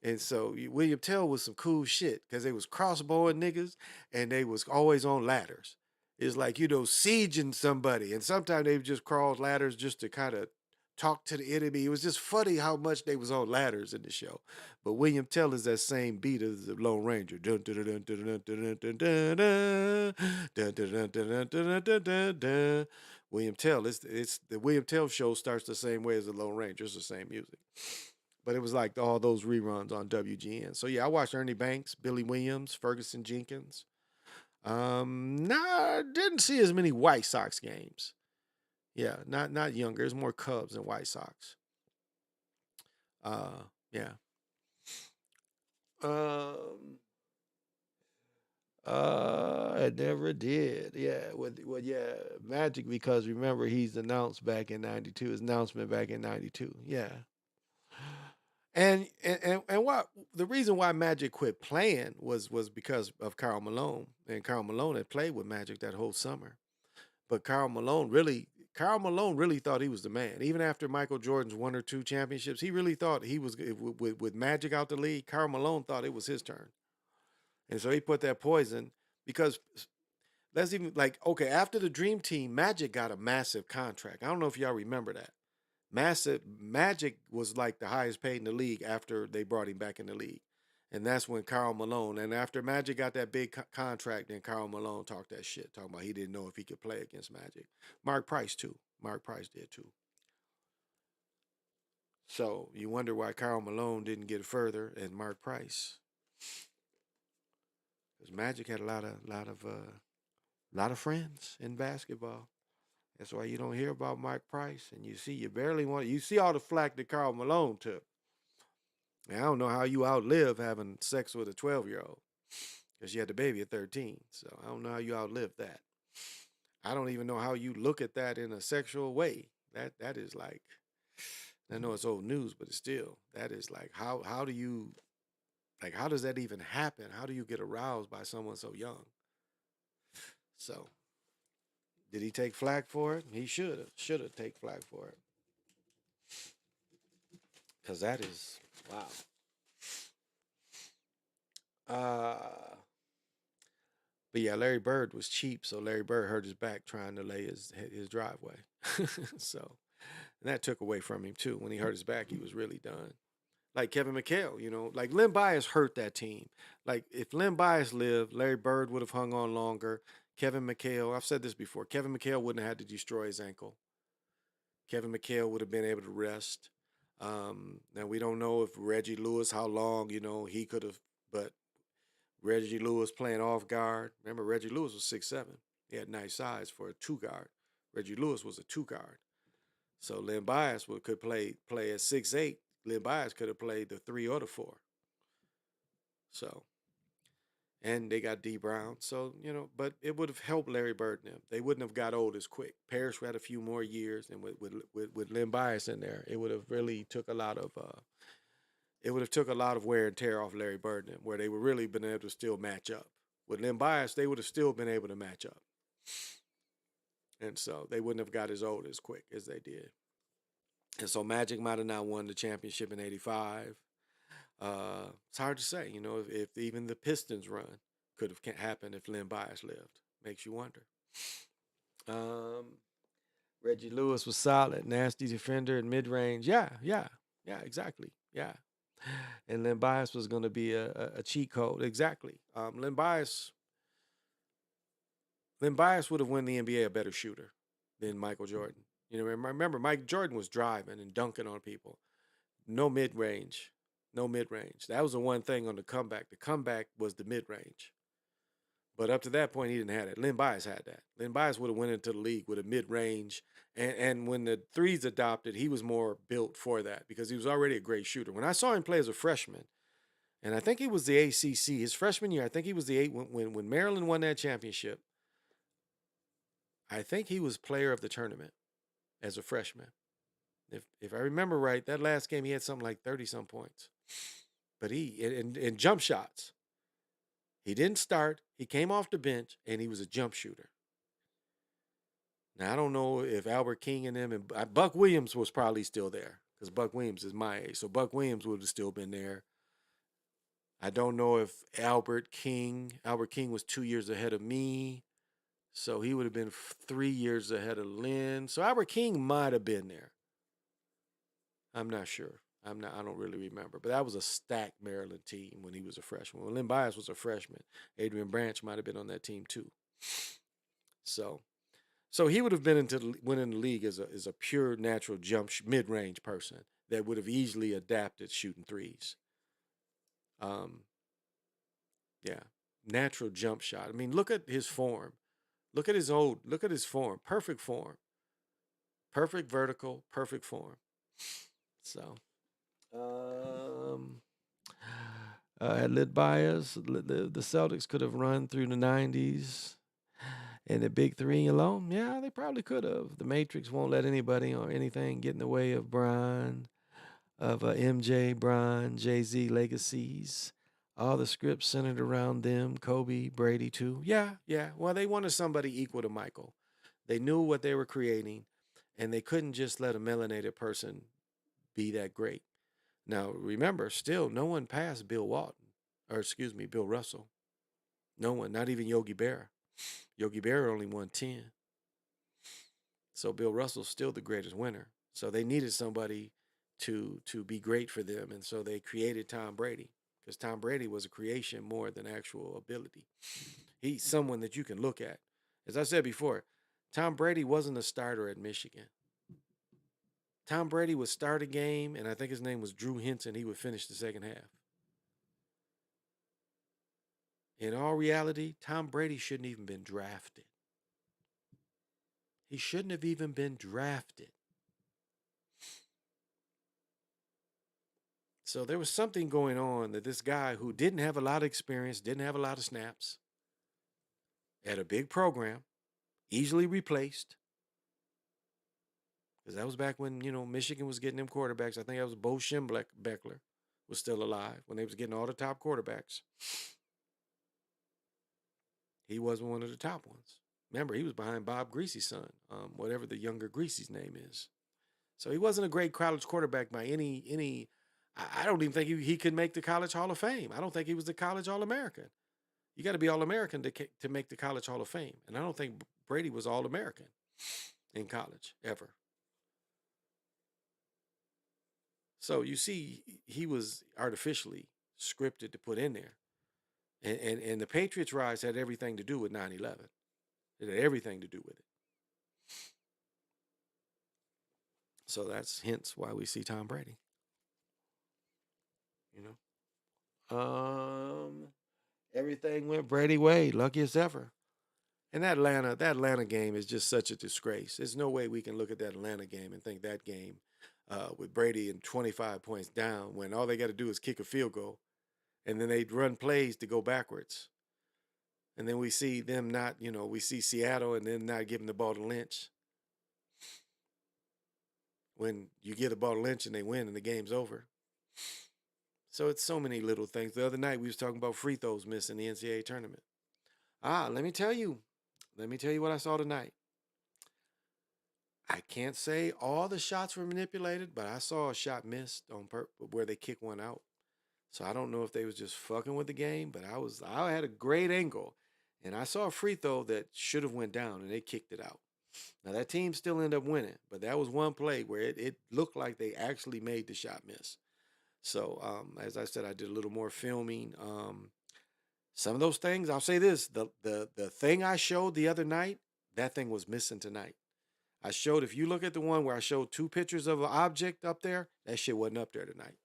Speaker 1: And so William Tell was some cool shit because they was crossbowing niggas and they was always on ladders. It's like, sieging somebody. And sometimes they would just crawl ladders just to kind of talk to the enemy. It was just funny how much they was on ladders in the show. But William Tell is that same beat as the Lone Ranger. Dun, dun, dun, dun, dun, dun, dun, dun, dun, dun, dun, dun, dun, dun, dun, dun, dun, dun. William Tell, it's the William Tell show starts the same way as the Lone Ranger. It's the same music. But it was like all those reruns on WGN. So yeah, I watched Ernie Banks, Billy Williams, Ferguson Jenkins. Nah, didn't see as many White Sox games. Yeah, not younger. It's more Cubs than White Sox. Yeah. Um, I never did. Yeah, yeah, Magic because remember he's announced back in '92. His announcement back in '92. Yeah. And what the reason why Magic quit playing was because of Karl Malone, and Karl Malone had played with Magic that whole summer. But Karl Malone really thought he was the man. Even after Michael Jordan's 1 or 2 championships, he really thought he was with Magic out the league. Karl Malone thought it was his turn, and so he put that poison because let's even like okay after the Dream Team, Magic got a massive contract. I don't know if y'all remember that. Massive Magic was like the highest paid in the league after they brought him back in the league. And that's when Karl Malone, and after Magic got that big contract, then Karl Malone talked that shit, talking about he didn't know if he could play against Magic. Mark Price, too. Mark Price did, too. So you wonder why Karl Malone didn't get further and Mark Price. Because Magic had a lot of friends in basketball. That's why you don't hear about Mark Price, and you see all the flack that Karl Malone took. And I don't know how you outlive having sex with a 12-year-old because you had the baby at 13. So I don't know how you outlive that. I don't even know how you look at that in a sexual way. That is like, I know it's old news, but it's still that is like how do you like how does that even happen? How do you get aroused by someone so young? So did he take flack for it? He should have take flack for it because that is wow. But yeah, Larry Bird was cheap, so Larry Bird hurt his back trying to lay his driveway. So and that took away from him too. When he hurt his back, he was really done. Like Kevin McHale, like Len Bias hurt that team. Like if Len Bias lived, Larry Bird would have hung on longer. Kevin McHale, I've said this before. Kevin McHale wouldn't have had to destroy his ankle. Kevin McHale would have been able to rest. Now we don't know if Reggie Lewis, how long, he could have, but Reggie Lewis playing off guard. Remember, Reggie Lewis was 6'7". He had nice size for a two guard. Reggie Lewis was a two guard. So Len Bias could play at 6'8". Len Bias could have played the three or the four. So, and they got D Brown. So, but it would have helped Larry Bird and them. They wouldn't have got old as quick. Parrish had a few more years, and with Len Bias in there, it would have really took a lot of wear and tear off Larry Bird and them, where they would really been able to still match up. With Len Bias, they would have still been able to match up. And so they wouldn't have got as old as quick as they did. And so Magic might have not won the championship in '85. It's hard to say, if even the Pistons run could have happened if Len Bias lived. Makes you wonder. Um, Reggie Lewis was solid, nasty defender in mid range. Yeah, exactly. Yeah. And Len Bias was going to be a cheat code. Exactly. Len Bias would have won the NBA a better shooter than Michael Jordan. Remember, Mike Jordan was driving and dunking on people. No mid range. No mid range. That was the one thing on the comeback. The comeback was the mid range. But up to that point, he didn't have it. Len Bias had that. Len Bias would have went into the league with a mid range. And when the threes adopted, he was more built for that because he was already a great shooter. When I saw him play as a freshman, and I think he was the ACC, his freshman year, I think he was the eight when Maryland won that championship. I think he was player of the tournament as a freshman. If I remember right, that last game he had something like 30-some points. But he in jump shots. He didn't start. He came off the bench and he was a jump shooter. Now I don't know if Albert King and them and Buck Williams was probably still there because Buck Williams is my age, so Buck Williams would have still been there. I don't know if Albert King was 2 years ahead of me. So he would have been 3 years ahead of Lynn. So Albert King might have been there. I'm not sure. I don't really remember. But that was a stacked Maryland team when he was a freshman. When Len Bias was a freshman, Adrian Branch might have been on that team too. So he would have been winning the league as a pure natural mid-range person that would have easily adapted shooting threes. Yeah, natural jump shot. I mean, look at his form. Look at his form. Perfect form. Perfect vertical, perfect form. So, had Len Bias. The Celtics could have run through the 90s. And the big three alone, yeah, they probably could have. The Matrix won't let anybody or anything get in the way of MJ, Bron, Jay-Z legacies. All the scripts centered around them, Kobe, Brady too. Yeah. Well, they wanted somebody equal to Michael. They knew what they were creating, and they couldn't just let a melanated person be that great. Now, remember, still, no one passed Bill Russell. No one, not even Yogi Berra. Yogi Berra only won 10. So Bill Russell's still the greatest winner. So they needed somebody to be great for them, and so they created Tom Brady because Tom Brady was a creation more than actual ability. He's someone that you can look at. As I said before, Tom Brady wasn't a starter at Michigan. Tom Brady would start a game, and I think his name was Drew Henson. He would finish the second half. In all reality, Tom Brady shouldn't even been drafted. He shouldn't have even been drafted. So there was something going on that this guy who didn't have a lot of experience, didn't have a lot of snaps, at a big program, easily replaced. Because that was back when, Michigan was getting them quarterbacks. I think that was Bo Schembechler was still alive when they was getting all the top quarterbacks. He wasn't one of the top ones. Remember, he was behind Bob Greasy's son, whatever the younger Greasy's name is. So he wasn't a great college quarterback by any. I don't even think he could make the College Hall of Fame. I don't think he was the College All-American. You got to be All-American to make the College Hall of Fame. And I don't think Brady was All-American in college, ever. So you see, he was artificially scripted to put in there. And the Patriots' rise had everything to do with 9/11. It had everything to do with it. So that's hence why we see Tom Brady. Everything went Brady way, luckiest ever. And that Atlanta game is just such a disgrace. There's no way we can look at that Atlanta game and think that game with Brady and 25 points down when all they got to do is kick a field goal and then they'd run plays to go backwards. And then we see them not, we see Seattle and then not giving the ball to Lynch. When you give the ball to Lynch and they win and the game's over. So it's so many little things. The other night we was talking about free throws missing the NCAA tournament. Let me tell you. Let me tell you what I saw tonight. I can't say all the shots were manipulated, but I saw a shot missed on where they kicked one out. So I don't know if they was just fucking with the game, but I had a great angle, and I saw a free throw that should have went down, and they kicked it out. Now that team still ended up winning, but that was one play where it looked like they actually made the shot miss. So as I said, I did a little more filming. Some of those things, I'll say this: the thing I showed the other night, that thing was missing tonight. I showed, if you look at the one where I showed two pictures of an object up there, that shit wasn't up there tonight.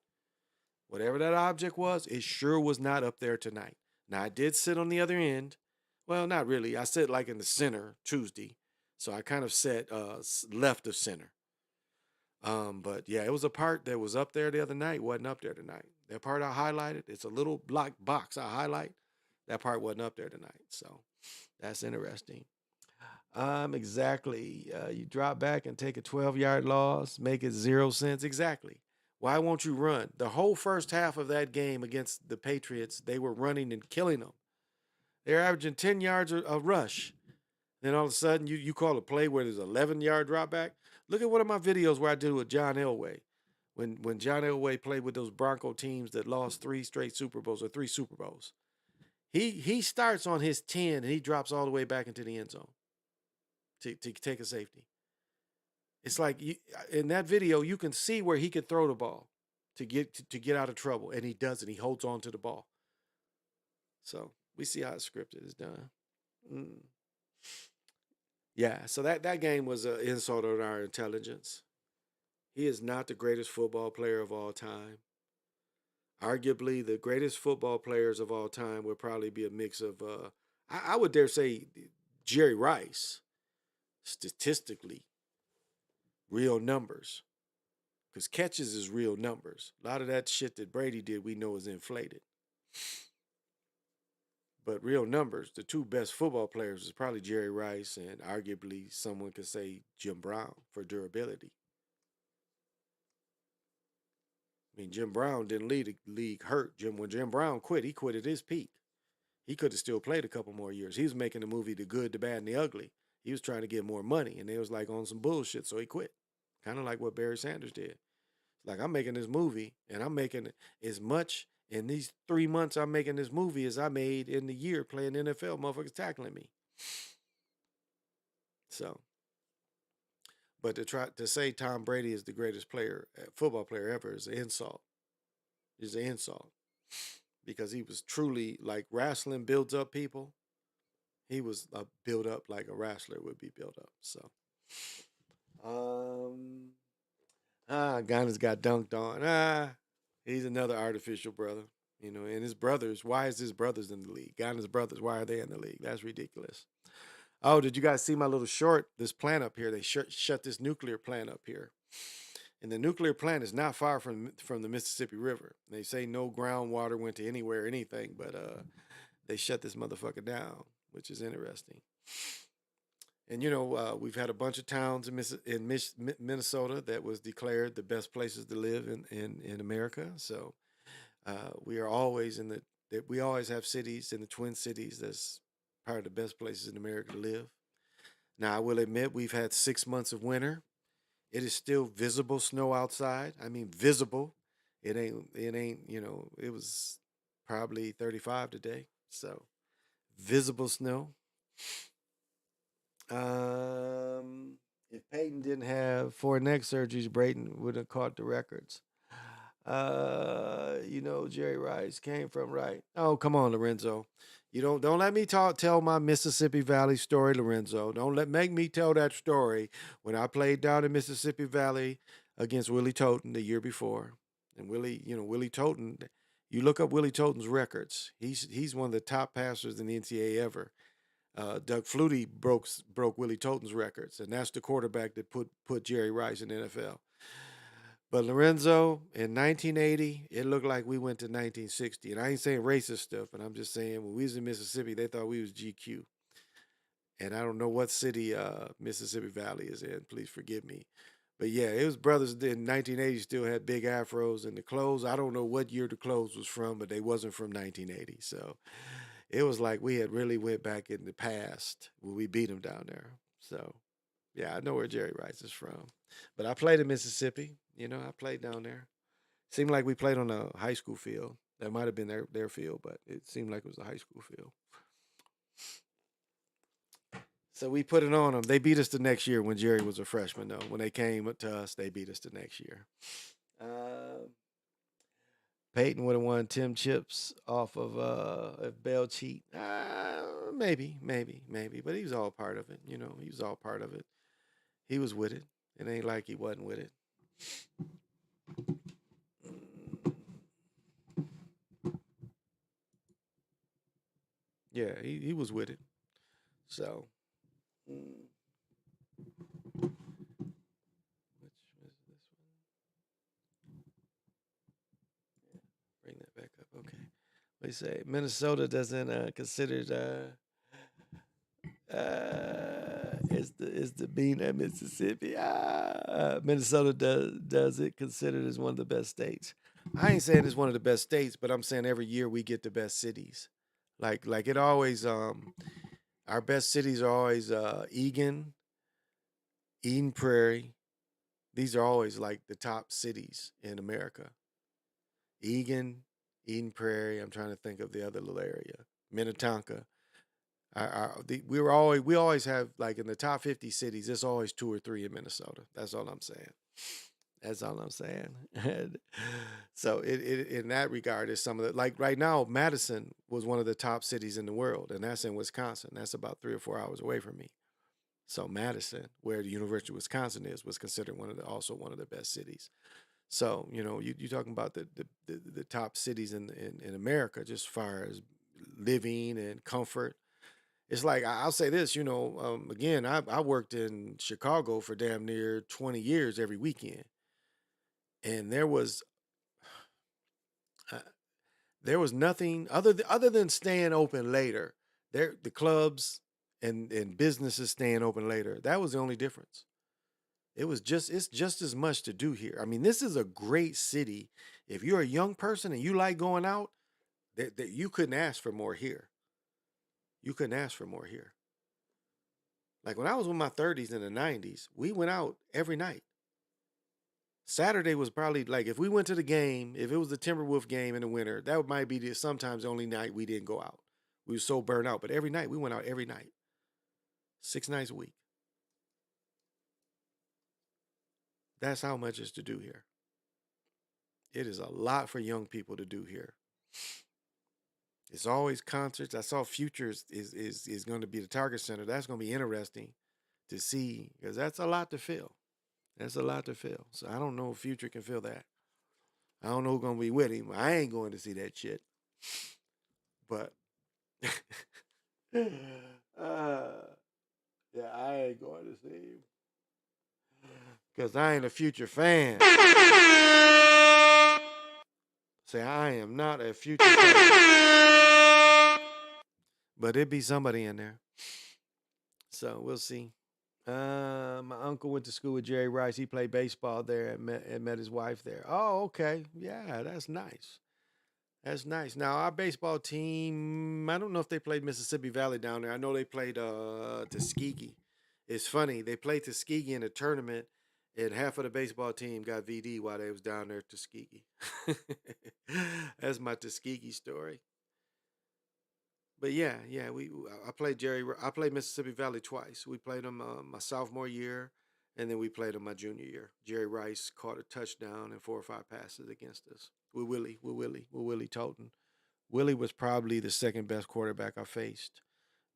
Speaker 1: Whatever that object was, it sure was not up there tonight. Now I did sit on the other end. Well, not really. I sit like in the center Tuesday, so I kind of sat left of center. But yeah, it was a part that was up there the other night, wasn't up there tonight. That part I highlighted, it's a little black box I highlight. That part wasn't up there tonight. So that's interesting. Exactly. You drop back and take a 12-yard loss, make it 0 cents. Exactly. Why won't you run? The whole first half of that game against the Patriots, they were running and killing them. They're averaging 10 yards a rush. Then all of a sudden, you call a play where there's an 11-yard drop back. Look at one of my videos where I did with John Elway. When John Elway played with those Bronco teams that lost 3 straight Super Bowls or 3 Super Bowls. He starts on his 10 and he drops all the way back into the end zone to take a safety. It's like in that video, you can see where he could throw the ball to get out of trouble, and he does it. He holds on to the ball. So we see how it's scripted is done. Mm. Yeah, so that game was an insult on our intelligence. He is not the greatest football player of all time. Arguably, the greatest football players of all time would probably be a mix of, I would dare say, Jerry Rice, statistically, real numbers. Because catches is real numbers. A lot of that shit that Brady did, we know is inflated. But real numbers, the two best football players is probably Jerry Rice and arguably someone could say Jim Brown for durability. I mean, Jim Brown didn't lead the league hurt. When Jim Brown quit, he quit at his peak. He could have still played a couple more years. He was making the movie The Good, the Bad, and the Ugly. He was trying to get more money, and they was like on some bullshit, so he quit. Kind of like what Barry Sanders did. Like, I'm making this movie, and I'm making as much in these 3 months I'm making this movie as I made in the year playing NFL. Motherfuckers tackling me. So, but to say Tom Brady is the greatest football player ever is an insult. Is an insult because he was truly like wrestling builds up people. He was built up like a wrestler would be built up. So, um, Ghana's got dunked on. He's another artificial brother. And his brothers. Why is his brothers in the league? Ghana's brothers. Why are they in the league? That's ridiculous. Oh, did you guys see my little short? This plant up here. They shut this nuclear plant up here, and the nuclear plant is not far from the Mississippi River. They say no groundwater went to anywhere, anything, but they shut this motherfucker down, which is interesting. And we've had a bunch of towns in Minnesota that was declared the best places to live in America. So we are always we always have cities in the Twin Cities that's part of the best places in America to live. Now I will admit we've had 6 months of winter. It is still visible snow outside. I mean visible. It ain't. It was probably 35 today. So visible snow. If Peyton didn't have 4 neck surgeries, Brayton would have caught the records. Jerry Rice came from right. Oh, come on, Lorenzo. You don't let me tell my Mississippi Valley story, Lorenzo. Don't make me tell that story when I played down in Mississippi Valley against Willie Toten the year before. And Willie Toten, You look up Willie Toten's records. He's one of the top passers in the NCAA ever. Doug Flutie broke Willie Toten's records, and that's the quarterback that put Jerry Rice in the NFL. But Lorenzo, in 1980, it looked like we went to 1960. And I ain't saying racist stuff, but I'm just saying when we was in Mississippi, they thought we was GQ. And I don't know what city Mississippi Valley is in. Please forgive me. But yeah, it was brothers in 1980 still had big afros and the clothes. I don't know what year the clothes was from, but they wasn't from 1980. So it was like we had really went back in the past when we beat them down there. So yeah, I know where Jerry Rice is from. But I played in Mississippi. I played down there. Seemed like we played on a high school field. That might have been their field, but it seemed like it was a high school field. So we put it on them. They beat us the next year when Jerry was a freshman, though. When they came to us, they beat us the next year. Uh, Peyton would have won Tim Chips off of Bell Cheat. Maybe. But he was all part of it. He was all part of it. He was with it. It ain't like he wasn't with it. Yeah, he was with it. So, mm, which was this one? Bring that back up. Okay. They say Minnesota doesn't consider is the bean at Mississippi. Minnesota does it considered as one of the best states. I ain't saying it's one of the best states, but I'm saying every year we get the best cities. Like it always our best cities are always Egan, Eden Prairie. These are always like the top cities in America. Egan, Eden Prairie. I'm trying to think of the other little area. Minnetonka. We always have like in the top 50 cities. There's always two or three in Minnesota. That's all I'm saying. That's all I'm saying. And so it in that regard is some of the like right now Madison was one of the top cities in the world, and that's in Wisconsin. That's about 3 or 4 hours away from me. So Madison, where the University of Wisconsin is, was considered also one of the best cities. So you talking about the top cities in America, just as far as living and comfort. It's like I'll say this, again, I worked in Chicago for damn near 20 years every weekend, and uh, there was nothing other than staying open later. The clubs and businesses staying open later. That was the only difference. It's just as much to do here. I mean, this is a great city. If you're a young person and you like going out, that you couldn't ask for more here. You couldn't ask for more here. Like when I was in my 30s and the 90s, we went out every night. Saturday was probably like if we went to the game, if it was the Timberwolf game in the winter, that might be sometimes the only night we didn't go out. We were so burned out, but every night we went out every night, 6 nights a week. That's how much is to do here. It is a lot for young people to do here. It's always concerts. I saw Futures is going to be the Target Center. That's going to be interesting to see because that's a lot to fill. That's a lot to fill. So I don't know if Future can fill that. I don't know who's gonna be with him. I ain't going to see that shit. But yeah, I ain't going to see him because I ain't a Future fan. Say I am not a Future fan, but it be somebody in there. So we'll see. My uncle went to school with Jerry Rice. He played baseball there and met his wife there. Oh, okay. Yeah, that's nice. That's nice. Now our baseball team, I don't know if they played Mississippi Valley down there. I know they played Tuskegee. It's funny, they played Tuskegee in a tournament and half of the baseball team got VD while they was down there at Tuskegee. That's my Tuskegee story. But yeah, I played Mississippi Valley twice. We played them my sophomore year, and then we played them my junior year. Jerry Rice caught a touchdown and 4 or 5 passes against us. With Willie Toten. Willie was probably the second best quarterback I faced.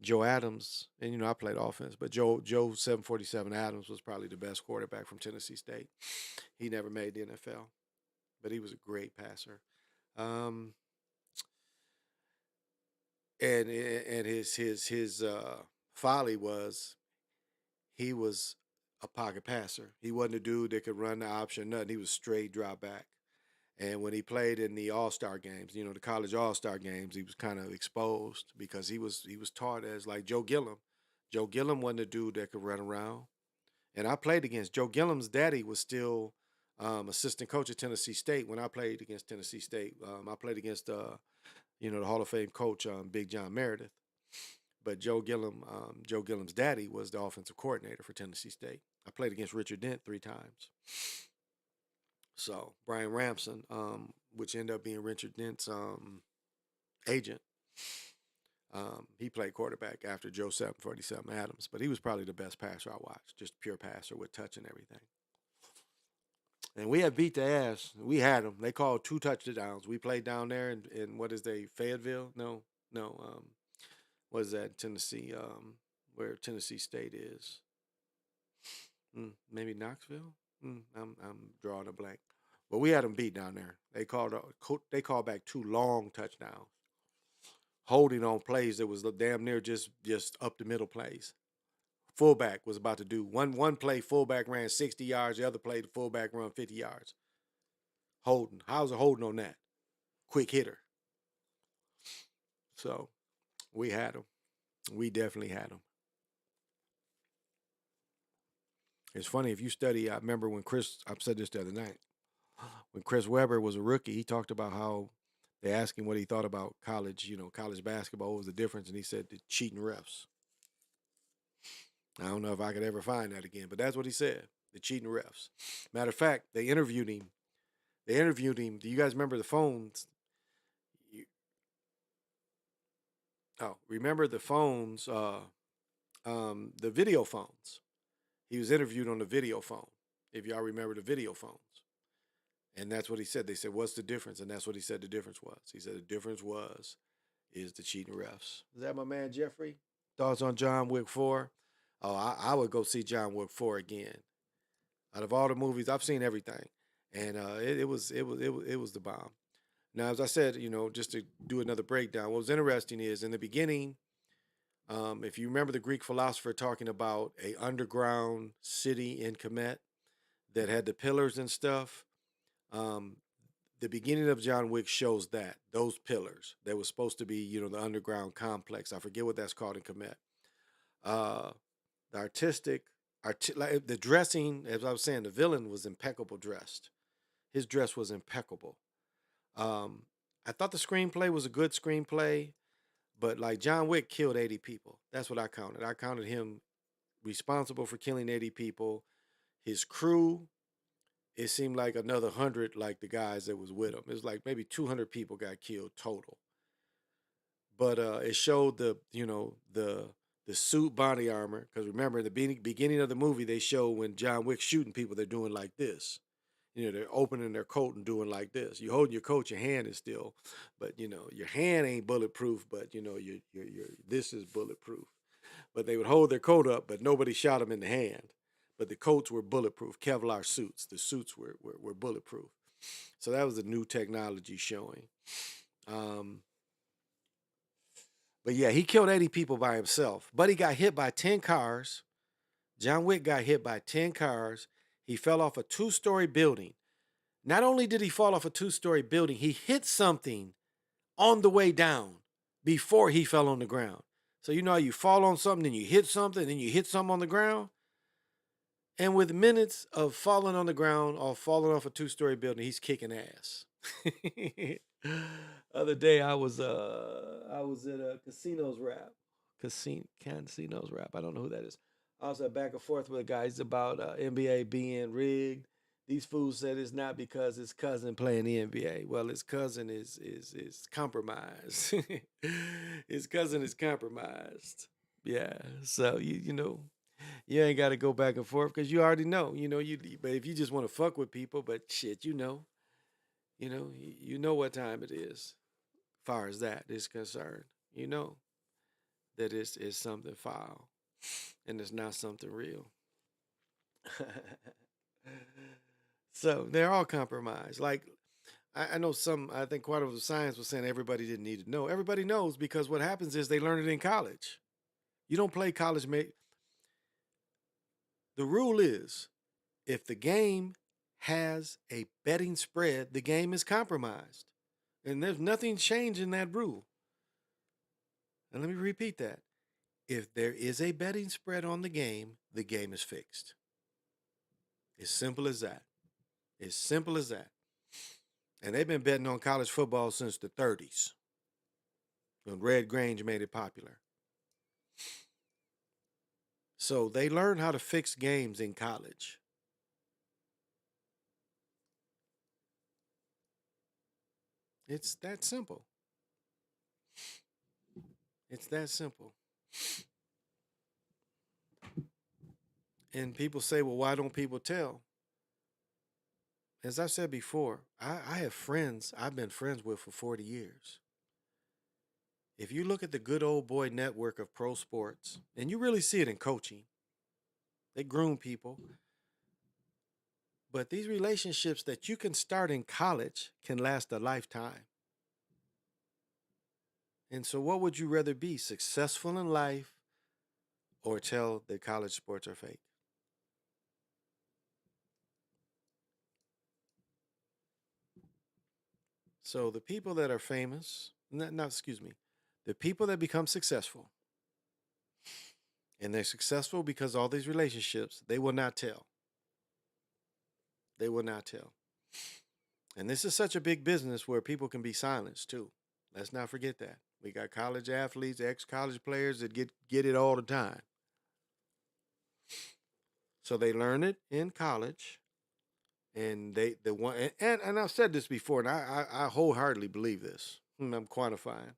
Speaker 1: Joe Adams, and I played offense, but Joe 747 Adams was probably the best quarterback from Tennessee State. He never made the NFL, but he was a great passer. Um, and his folly was he was a pocket passer. He wasn't a dude that could run the option, nothing. He was straight drop back. And when he played in the All Star games, the college All Star games, he was kind of exposed because he was taught as like Joe Gillum. Joe Gillum wasn't a dude that could run around. And I played against Joe Gillum's daddy was still assistant coach at Tennessee State when I played against Tennessee State. I played against the Hall of Fame coach Big John Meredith. But Joe Gillum's daddy was the offensive coordinator for Tennessee State. I played against Richard Dent 3 times. So Brian Ramson, which ended up being Richard Dent's agent, he played quarterback after Joe 747 Adams, but he was probably the best passer I watched, just pure passer with touch and everything. And we had beat the ass. We had them. They called 2 touchdowns. We played down there in what is they Fayetteville? No, no. What is that? Tennessee? Where Tennessee State is? Maybe Knoxville. I'm drawing a blank. But we had them beat down there. They called back 2 long touchdowns, holding on plays that was damn near just up the middle plays. Fullback was about to do one play. Fullback ran 60 yards. The other play, the fullback run 50 yards. Holding. How's it holding on that? Quick hitter. So we had them. We definitely had them. It's funny if you study. I remember when I said this the other night. When Chris Webber was a rookie, he talked about how they asked him what he thought about college. College basketball. What was the difference? And he said the cheating refs. I don't know if I could ever find that again, but that's what he said. The cheating refs. Matter of fact, they interviewed him. Do you guys remember the phones? Remember the phones? The video phones. He was interviewed on the video phone. If y'all remember the video phones, and that's what he said. They said, "What's the difference?" And that's what he said. The difference was. He said the difference is the cheating refs. Is that my man Jeffrey? Thoughts on John Wick 4? Oh, I would go see John Wick 4 again. Out of all the movies, I've seen everything, and it was the bomb. Now, as I said, just to do another breakdown, what was interesting is in the beginning, if you remember the Greek philosopher talking about a underground city in Kemet that had the pillars and stuff, the beginning of John Wick shows that those pillars that was supposed to be, the underground complex. I forget what that's called in Kemet. The like the dressing, as I was saying, the villain was impeccable dressed. His dress was impeccable. I thought the screenplay was a good screenplay, but like John Wick killed 80 people. That's what I counted. I counted him responsible for killing 80 people. His crew, it seemed like another 100, like the guys that was with him. It was like maybe 200 people got killed total. But it showed the suit body armor, because remember in the beginning of the movie they show when John Wick's shooting people, they're doing like this. They're opening their coat and doing like this. You holding your coat, your hand is still, but your hand ain't bulletproof, but your this is bulletproof. But they would hold their coat up, but nobody shot them in the hand. But the coats were bulletproof, Kevlar suits. The suits were bulletproof. So that was the new technology showing. But yeah, he killed 80 people by himself. But he got hit by 10 cars. John Wick got hit by 10 cars. He fell off a 2-story building. Not only did he fall off a 2-story building, he hit something on the way down before he fell on the ground. So how you fall on something, then you hit something, then you hit something on the ground? And with minutes of falling on the ground or falling off a 2-story building, he's kicking ass. Other day I was at a casinos rap. Casinos rap. I don't know who that is. I was back and forth with guys about NBA being rigged. These fools said it's not because his cousin playing the NBA. Well, his cousin is compromised. His cousin is compromised. Yeah. So you ain't got to go back and forth because you already know. But if you just want to fuck with people, but shit, you know what time it is. As far as that is concerned, that it's something foul, and it's not something real. So they're all compromised. Like I know some. I think quite of the science was saying everybody didn't need to know. Everybody knows because what happens is they learn it in college. You don't play college. The rule is if the game has a betting spread, the game is compromised, and there's nothing changing that rule. And let me repeat that: if there is a betting spread on the game is fixed. As simple as that. As simple as that. And they've been betting on college football since the 30s when Red Grange made it popular. So they learn how to fix games in college. It's that simple. It's that simple. And people say, well, why don't people tell? As I said before, I have friends I've been friends with for 40 years. If you look at the good old boy network of pro sports, and you really see it in coaching, they groom people. But these relationships that you can start in college can last a lifetime. And so, what would you rather be, successful in life or tell that college sports are fake? So, the people that are famous, excuse me, the people that become successful, and they're successful because all these relationships, they will not tell. They will not tell. And this is such a big business where people can be silenced too. Let's not forget that. We got college athletes, ex-college players that get it all the time. So they learn it in college, and they the one and I've said this before, and I wholeheartedly believe this. I'm quantifying.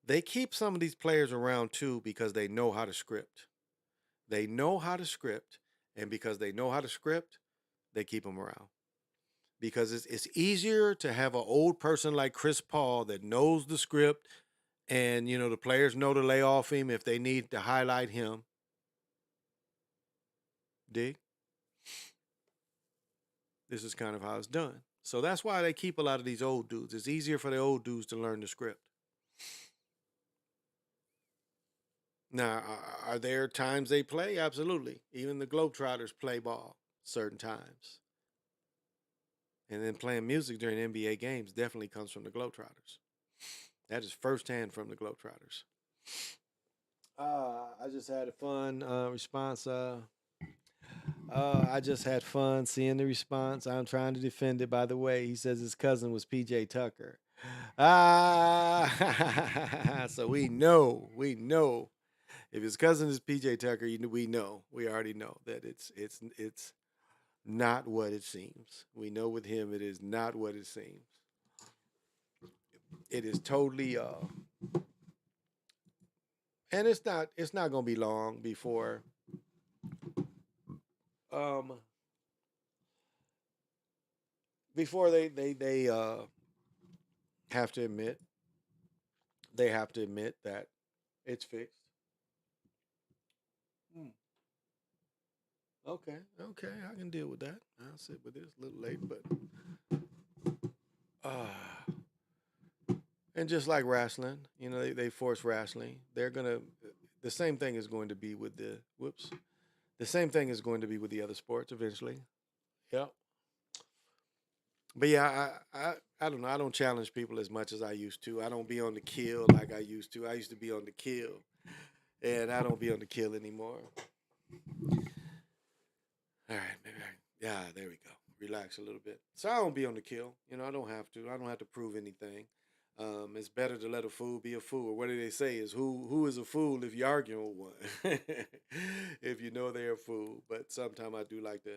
Speaker 1: They keep some of these players around too because they know how to script. They know how to script, and because they know how to script, they keep them around. Because it's easier to have an old person like Chris Paul that knows the script, and the players know to lay off him if they need to highlight him. Dig? This is kind of how it's done. So that's why they keep a lot of these old dudes. It's easier for the old dudes to learn the script. Now, are there times they play? Absolutely. Even the Globetrotters play ball certain times. And then playing music during NBA games definitely comes from the Globetrotters. That is firsthand from the Globetrotters. I just had a fun response. I just had fun seeing the response. I'm trying to defend it, by the way. He says his cousin was PJ Tucker. So we know. If his cousin is PJ Tucker, we already know that it's not what it seems. We know with him, it is not what it seems. It is totally and it's not gonna be long um before they have to admit that it's fixed. Hmm. Okay, okay, I can deal with that. I'll sit with this a little late, but uh and just like wrestling, they force wrestling. They're gonna the same thing is going to be with the whoops. The same thing is going to be with the other sports eventually. Yep. But yeah, I don't know. I don't challenge people as much as I used to. I don't be on the kill like I used to. I used to be on the kill, and I don't be on the kill anymore. All right, maybe. Yeah, there we go. Relax a little bit. So I don't be on the kill. I don't have to. I don't have to prove anything. It's better to let a fool be a fool. Or what do they say? Is who is a fool if you're arguing with one? If you know they're a fool. But sometimes I do like to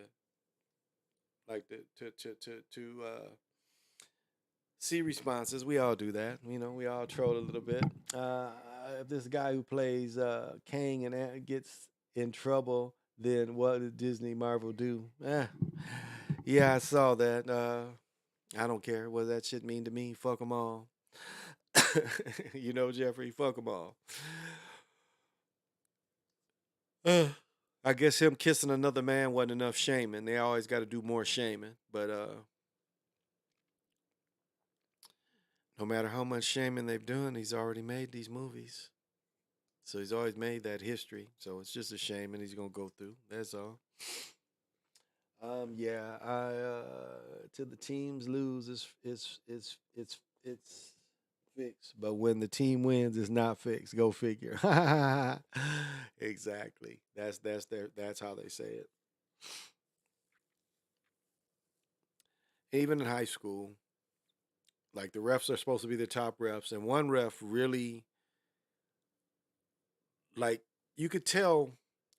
Speaker 1: see responses. We all do that. We all troll a little bit. Uh, if this guy who plays Kang and gets in trouble, then what did Disney Marvel do? Yeah, I saw that. I don't care what that shit mean to me. Fuck them all. Jeffrey, fuck them all. Uh, I guess him kissing another man wasn't enough shaming. They always got to do more shaming. But No matter how much shaming they've done, he's already made these movies. So he's always made that history. So it's just a shame, and he's gonna go through. That's all. Yeah. I till the teams lose, it's fixed. But when the team wins, it's not fixed. Go figure. Exactly. That's how they say it. Even in high school, like the refs are supposed to be the top refs, and one ref really, like, you could tell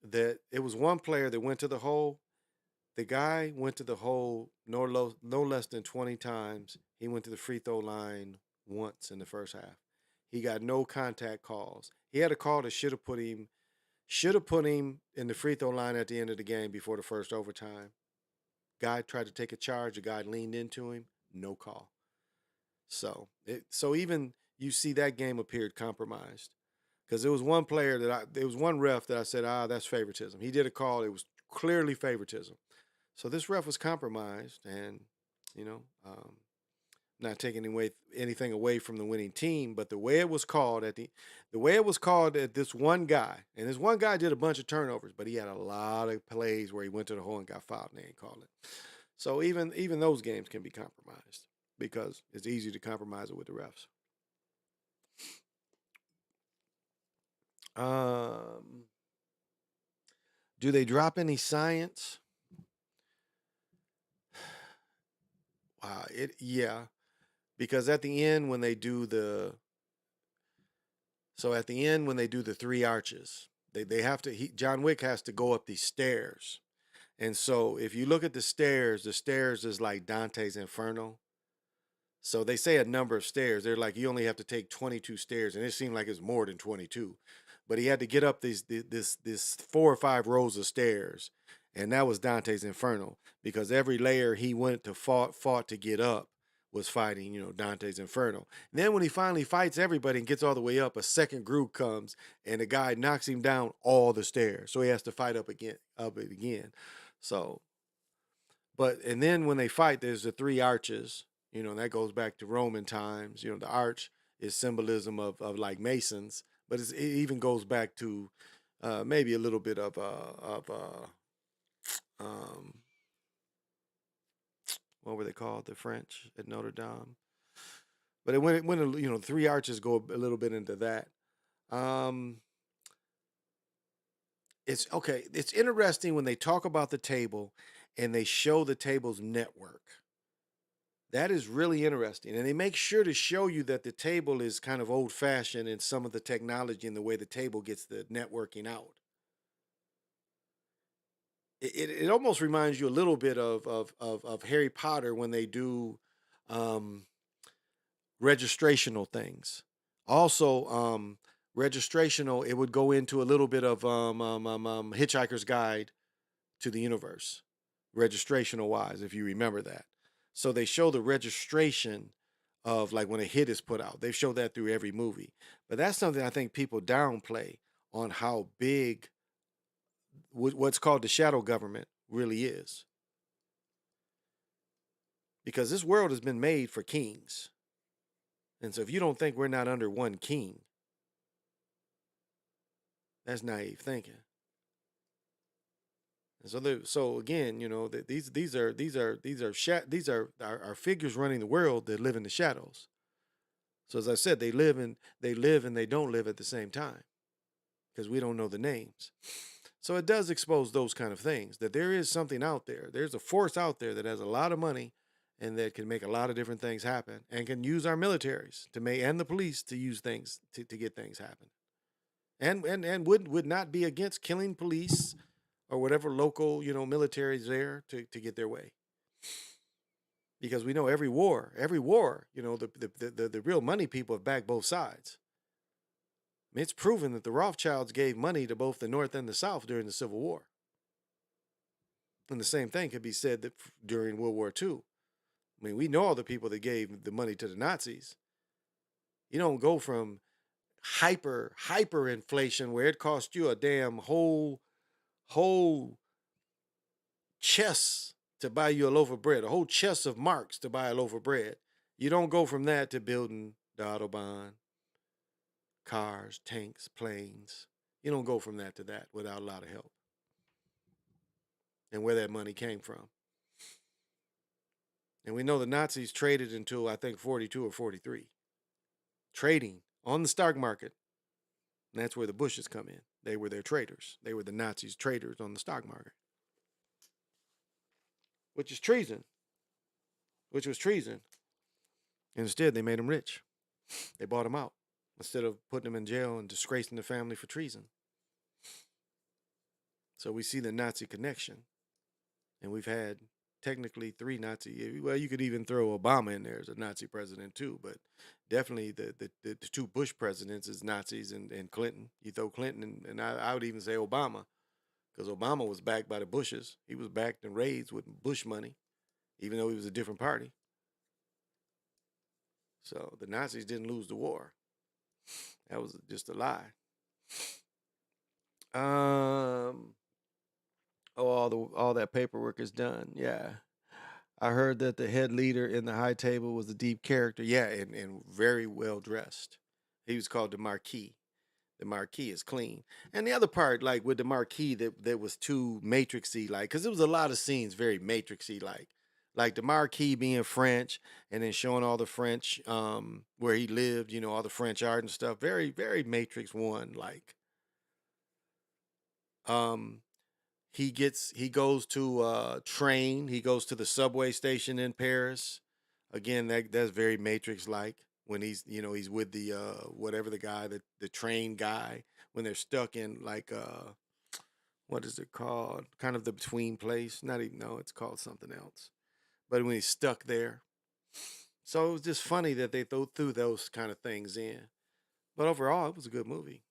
Speaker 1: that it was one player that went to the hole. The guy went to the hole no less than 20 times. He went to the free throw line once in the first half. He got no contact calls. He had a call that should have put him in the free throw line at the end of the game before the first overtime. Guy tried to take a charge. The guy leaned into him. No call. So even you see that game appeared compromised because there was one player there was one ref that I said, that's favoritism. He did a call. It was clearly favoritism. So this ref was compromised, and you know, not taking anything away from the winning team, but the way it was called at this one guy, and this one guy did a bunch of turnovers, but he had a lot of plays where he went to the hole and got fouled, and they ain't called it. So even those games can be compromised because it's easy to compromise it with the refs. Um, do they drop any science? Wow, yeah, because at the end when they do the so at the end when they do the three arches, they have to John Wick has to go up these stairs. And so if you look at the stairs is like Dante's Inferno. So they say a number of stairs. They're like you only have to take 22 stairs, and it seemed like it's more than 22. But he had to get up this 4 or 5 rows of stairs, and that was Dante's Inferno because every layer he went to fought to get up was fighting, Dante's Inferno. And then when he finally fights everybody and gets all the way up, a second group comes and the guy knocks him down all the stairs. So he has to fight up it again. So, and then when they fight, there's the three arches. That goes back to Roman times. The arch is symbolism of like masons, but it even goes back to maybe a little bit of um, what were they called? The French at Notre Dame. But three arches go a little bit into that. Um, it's okay. It's interesting when they talk about the table and they show the table's network. That is really interesting. And they make sure to show you that the table is kind of old fashioned in some of the technology and the way the table gets the networking out. It almost reminds you a little bit of Harry Potter when they do um, registrational things. Also, registrational, it would go into a little bit of Hitchhiker's Guide to the Universe, registrational wise, if you remember that. So they show the registration of like when a hit is put out. They show that through every movie. But that's something I think people downplay on how big what's called the shadow government really is. Because this world has been made for kings. And so if you don't think we're not under one king, that's naive thinking. And so again, these are figures running the world that live in the shadows. So as I said, they live and they don't live at the same time because we don't know the names. So it does expose those kind of things that there is something out there. There's a force out there that has a lot of money and that can make a lot of different things happen and can use our militaries and the police to use things to get things happen. And would not be against killing police or whatever local, military is there to get their way. Because we know every war, the real money people have backed both sides. I mean, it's proven that the Rothschilds gave money to both the North and the South during the Civil War. And the same thing could be said that during World War II. I mean, we know all the people that gave the money to the Nazis. You don't go from hyper inflation where it cost you a damn whole chest to buy you a loaf of bread, a whole chest of marks to buy a loaf of bread. You don't go from that to building the Autobahn, cars, tanks, planes. You don't go from that to that without a lot of help. And where that money came from. And we know the Nazis traded until I think 42 or 43. Trading on the stock market. And that's where the Bushes come in. They were their traders. They were the Nazis' traders on the stock market. Which is treason. Which was treason. And instead, they made him rich. They bought him out instead of putting him in jail and disgracing the family for treason. So we see the Nazi connection. And we've had technically 3 Nazi. Well, you could even throw Obama in there as a Nazi president too, but definitely the 2 Bush presidents is Nazis and Clinton. You throw Clinton and I would even say Obama, because Obama was backed by the Bushes. He was backed and raised with Bush money, even though he was a different party. So the Nazis didn't lose the war. That was just a lie. All that paperwork is done. Yeah. I heard that the head leader in the high table was a deep character. Yeah, and very well dressed. He was called the Marquis. The Marquis is clean. And the other part, like with the Marquis, that was too Matrixy, like, because there was a lot of scenes very Matrixy, like the Marquis being French, and then showing all the French, where he lived, all the French art and stuff. Very, very Matrix One, like. Um, he goes to train. He goes to the subway station in Paris. Again, that's very Matrix like, when he's with the whatever the guy, the train guy, when they're stuck in like what is it called? Kind of the between place. Not even, no, it's called something else. But when he's stuck there. So it was just funny that they threw those kind of things in. But overall, it was a good movie.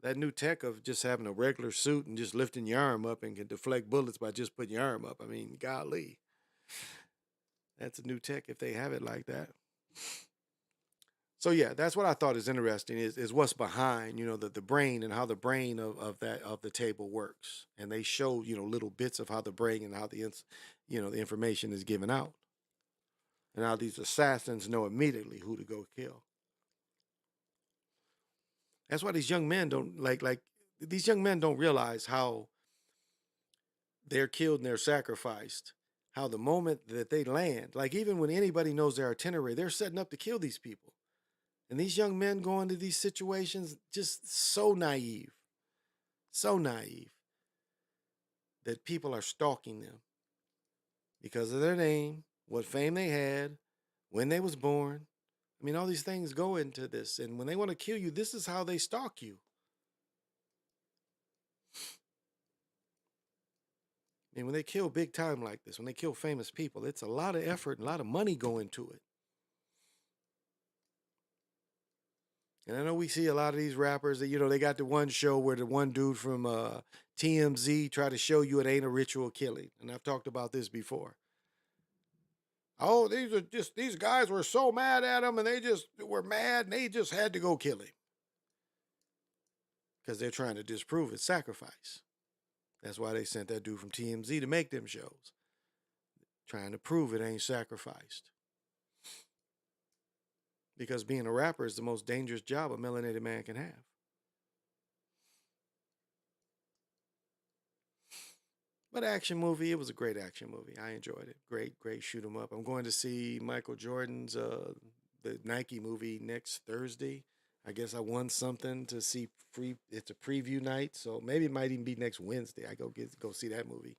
Speaker 1: That new tech of just having a regular suit and just lifting your arm up and can deflect bullets by just putting your arm up. I mean, golly. That's a new tech if they have it like that. So yeah, that's what I thought is interesting is what's behind, the brain and how the brain of the table works. And they show, little bits of how the brain and how the information is given out. And how these assassins know immediately who to go kill. That's why these young men don't these young men don't realize how they're killed and they're sacrificed. How the moment that they land, like even when anybody knows their itinerary, they're setting up to kill these people. And these young men go into these situations just so naive that people are stalking them because of their name, what fame they had, when they was born. I mean, all these things go into this. And when they want to kill you, this is how they stalk you. I mean, when they kill big time like this, when they kill famous people, it's a lot of effort and a lot of money go into it. And I know we see a lot of these rappers that, they got the one show where the one dude from TMZ tried to show you it ain't a ritual killing. And I've talked about this before. Oh, these guys were so mad at him and they just were mad and they just had to go kill him. Because they're trying to disprove his sacrifice. That's why they sent that dude from TMZ to make them shows. Trying to prove it ain't sacrificed. Because being a rapper is the most dangerous job a melanated man can have. But action movie, it was a great action movie. I enjoyed it. Great shoot 'em up. I'm going to see Michael Jordan's the Nike movie next Thursday. I guess I won something to see free. It's a preview night, so maybe it might even be next Wednesday. I go see that movie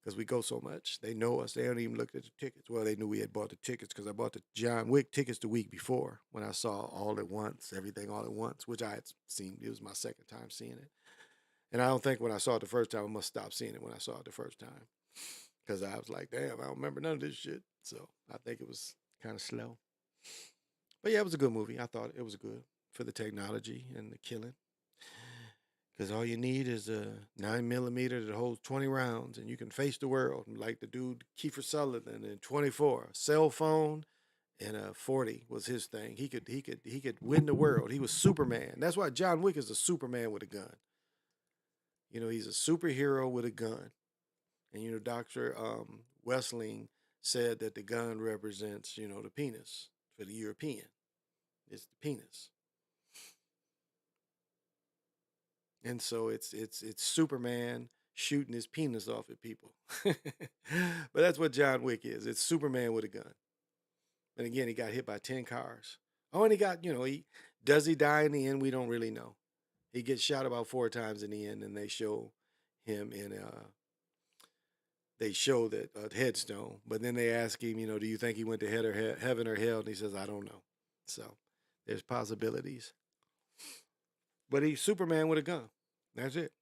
Speaker 1: because we go so much. They know us. They don't even look at the tickets. Well, they knew we had bought the tickets because I bought the John Wick tickets the week before when I saw All at Once, Everything All at Once, which I had seen. It was my second time seeing it. And I don't think when I saw it the first time, I must stop seeing it when I saw it the first time. Because I was like, damn, I don't remember none of this shit. So I think it was kind of slow. But yeah, it was a good movie. I thought it was good for the technology and the killing. Because all you need is a 9mm that holds 20 rounds and you can face the world. Like the dude Kiefer Sutherland in 24. A cell phone and a 40 was his thing. He could win the world. He was Superman. That's why John Wick is a Superman with a gun. He's a superhero with a gun. And Dr. Wessling said that the gun represents, the penis for the European. It's the penis. And so it's Superman shooting his penis off at people. But that's what John Wick is. It's Superman with a gun. And again, he got hit by 10 cars. Oh, and he got, does he die in the end? We don't really know. He gets shot about 4 times in the end, and they show him in they show that headstone. But then they ask him, do you think he went to heaven or hell? And he says, I don't know. So there's possibilities. But he's Superman with a gun. That's it.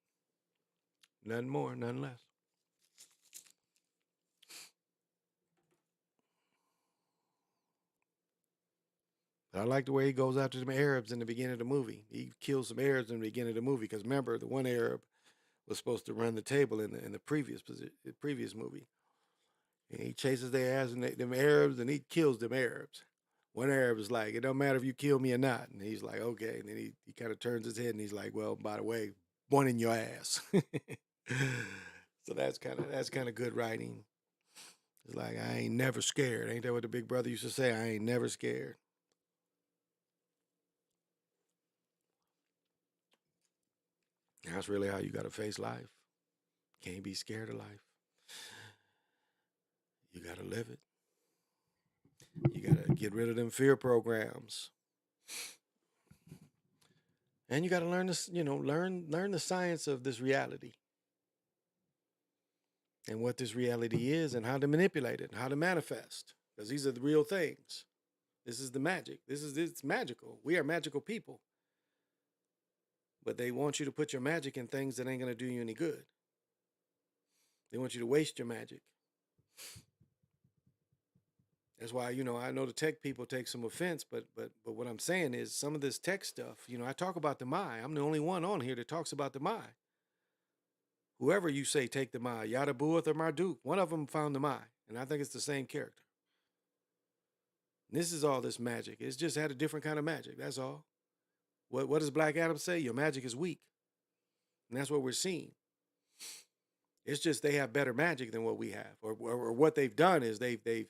Speaker 1: Nothing more, nothing less. But I like the way he goes after some Arabs in the beginning of the movie. He kills some Arabs in the beginning of the movie because remember, the one Arab was supposed to run the table in the previous movie. And he chases their ass and them Arabs, and he kills them Arabs. One Arab is like, it don't matter if you kill me or not. And he's like, okay. And then he kind of turns his head and he's like, well, by the way, one in your ass. So that's kind of good writing. It's like, I ain't never scared. Ain't that what the big brother used to say? I ain't never scared. That's really how you got to face life. Can't be scared of life. You got to live it. You got to get rid of them fear programs. And you got to learn this, learn the science of this reality and what this reality is and how to manipulate it and how to manifest. Because these are the real things. This is the magic. It's magical. We are magical people. But they want you to put your magic in things that ain't gonna do you any good. They want you to waste your magic. That's why, I know the tech people take some offense, but what I'm saying is some of this tech stuff, I talk about the Mai. I'm the only one on here that talks about the Mai. Whoever you say take the Mai, Yadabuath or Marduk, one of them found the Mai, and I think it's the same character. And this is all this magic. It's just had a different kind of magic. That's all. What does Black Adam say? Your magic is weak, and that's what we're seeing. It's just they have better magic than what we have, or what they've done is they've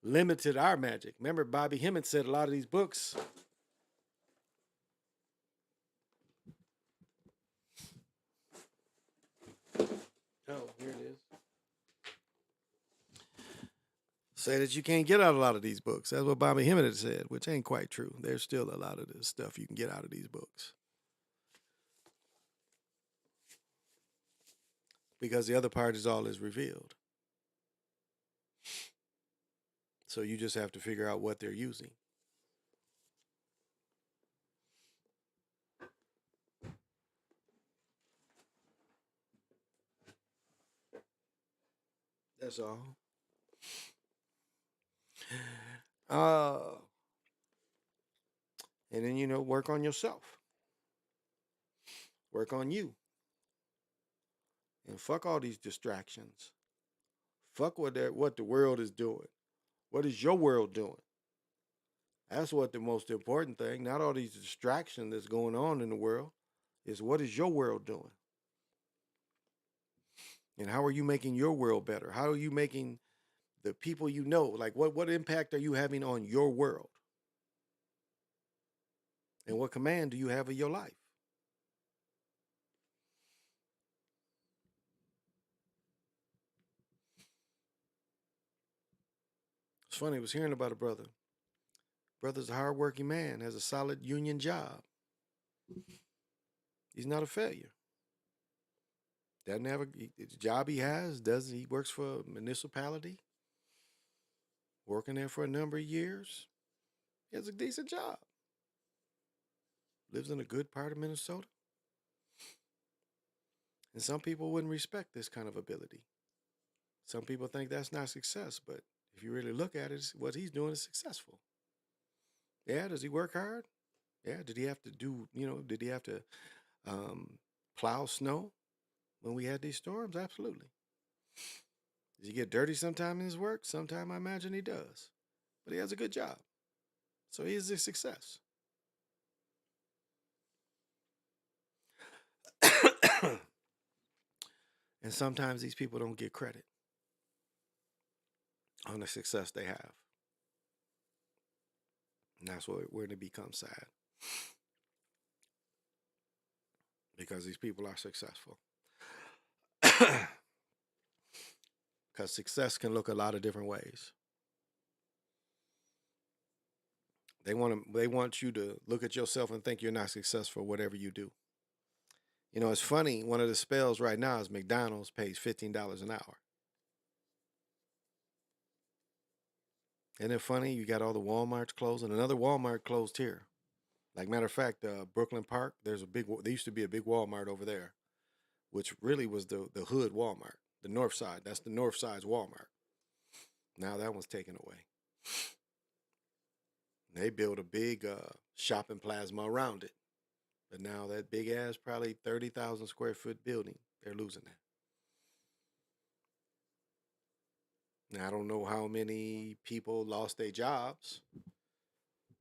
Speaker 1: limited our magic. Remember, Bobby Hemmett said a lot of these books. Oh, here it is. Say that you can't get out a lot of these books. That's what Bobby Hemmett had said, which ain't quite true. There's still a lot of this stuff you can get out of these books. Because the other part is all is revealed. So you just have to figure out what they're using. That's all. And then work on yourself. Work on you. And fuck all these distractions. Fuck what the world is doing. What is your world doing? That's what the most important thing, not all these distractions that's going on in the world, is what is your world doing? And how are you making your world better? How are you making the people like what impact are you having on your world? And what command do you have of your life? It's funny, I was hearing about a brother. Brother's a hardworking man, has a solid union job. He's not a failure. Doesn't have the job he has, he works for a municipality, working there for a number of years. He has a decent job. Lives in a good part of Minnesota. And some people wouldn't respect this kind of ability. Some people think that's not success, but if you really look at it, what he's doing is successful. Yeah, does he work hard? Yeah, did he have to did he have to plow snow when we had these storms? Absolutely. Does he get dirty sometime in his work? Sometime I imagine he does. But he has a good job. So he is a success. And sometimes these people don't get credit. on the success they have. And that's where it becomes sad because these people are successful. Because success can look a lot of different ways. They want you to look at yourself and think you're not successful whatever you do. You know, it's funny. One of the spells right now is McDonald's pays $15 an hour. Isn't it funny? You got all the Walmarts closing. Another Walmart closed here. Like matter of fact, Brooklyn Park. There used to be a big Walmart over there, which really was the hood Walmart, the North Side. That's the North Side's Walmart. Now that one's taken away. They built a big shopping plasma around it, but now that big ass, probably 30,000 square foot building, they're losing that. Now I don't know how many people lost their jobs,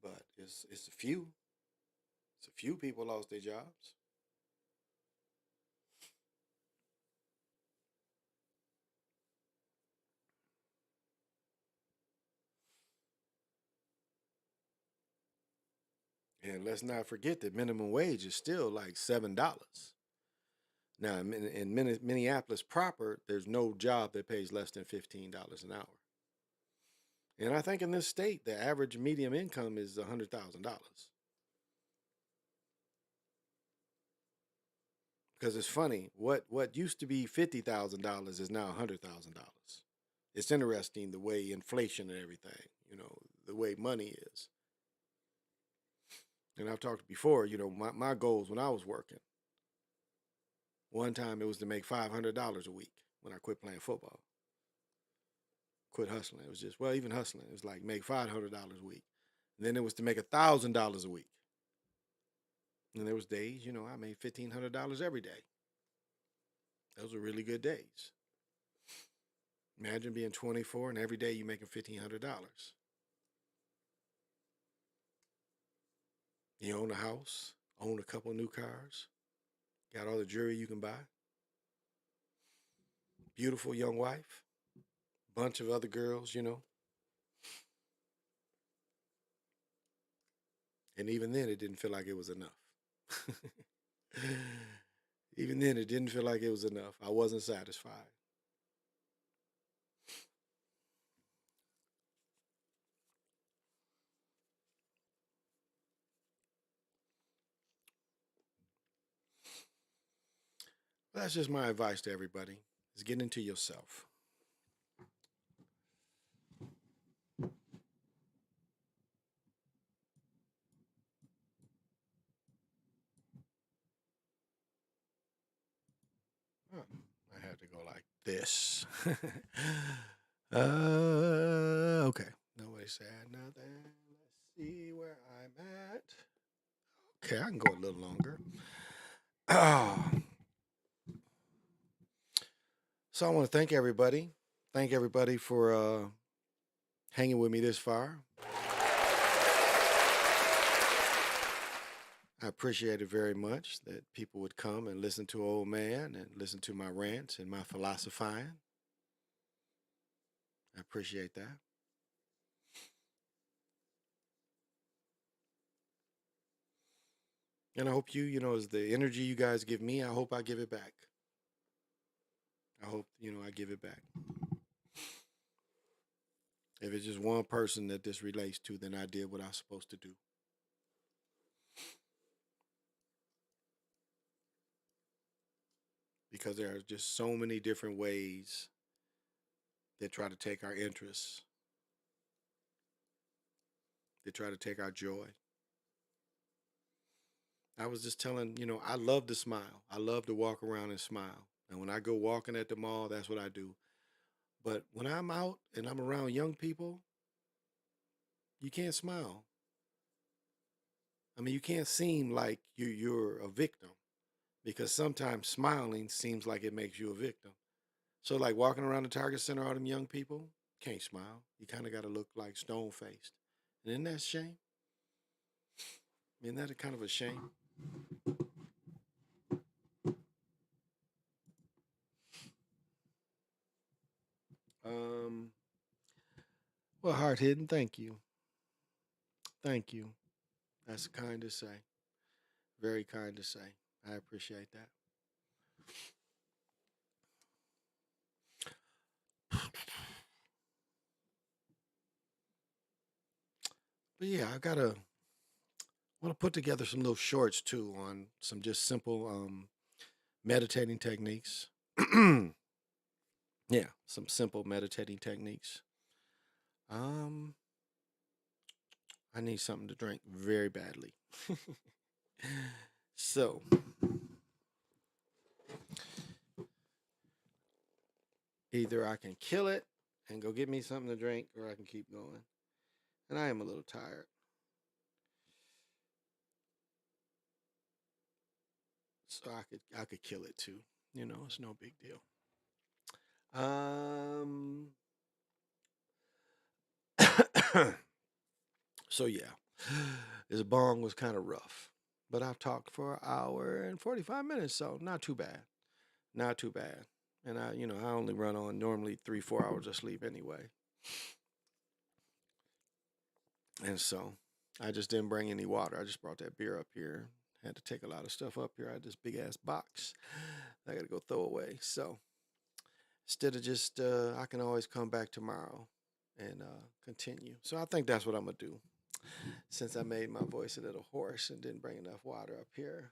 Speaker 1: but it's a few. It's a few people lost their jobs. And let's not forget that minimum wage is still like $7. Now, in Minneapolis proper, there's no job that pays less than $15 an hour. And I think in this state, the average medium income is $100,000. Because it's funny, what used to be $50,000 is now $100,000. It's interesting the way inflation and everything, the way money is. And I've talked before, my goals when I was working. One time it was to make $500 a week when I quit playing football. Quit hustling. It was just, well, even hustling. It was like make $500 a week. And then it was to make $1,000 a week. And there was days, I made $1,500 every day. Those were really good days. Imagine being 24 and every day you making $1,500. You own a house, own a couple new cars, got all the jewelry you can buy, beautiful young wife, bunch of other girls, And even then, it didn't feel like it was enough. Even then, it didn't feel like it was enough. I wasn't satisfied. That's just my advice to everybody: is get into yourself. Huh. I had to go like this. Okay. Nobody said nothing. Let's see where I'm at. Okay, I can go a little longer. So I want to thank everybody. Thank everybody for hanging with me this far. I appreciate it very much that people would come and listen to Old Man and listen to my rants and my philosophizing. I appreciate that. And I hope as the energy you guys give me, I hope I give it back. I hope, I give it back. If it's just one person that this relates to, then I did what I was supposed to do. Because there are just so many different ways that try to take our interests, that try to take our joy. I was just telling, I love to smile. I love to walk around and smile. And when I go walking at the mall, that's what I do. But when I'm out and I'm around young people, you can't smile. I mean, you can't seem like you're a victim because sometimes smiling seems like it makes you a victim. So, like walking around the Target Center, all them young people can't smile. You kind of got to look like stone faced. And isn't that a shame? Isn't that a kind of a shame? Um, Well, hard hitting. Thank you. Thank you. That's kind to say. Very kind to say. I appreciate that. But yeah, I gotta want to put together some little shorts too on some just simple meditating techniques. Yeah, some simple meditating techniques. Um, I need something to drink very badly. So either I can kill it and go get me something to drink, or I can keep going. And I am a little tired. So I could kill it too. You know, it's no big deal. Um so yeah. This bong was kind of rough. But I've talked for an hour and 45 minutes, so not too bad. Not too bad. And I only run on normally 3, 4 hours of sleep anyway. And so I just didn't bring any water. I just brought that beer up here. Had to take a lot of stuff up here. I had this big ass box I got to go throw away. So instead of just, I can always come back tomorrow and continue. So I think that's what I'm going to do since I made my voice a little hoarse and didn't bring enough water up here.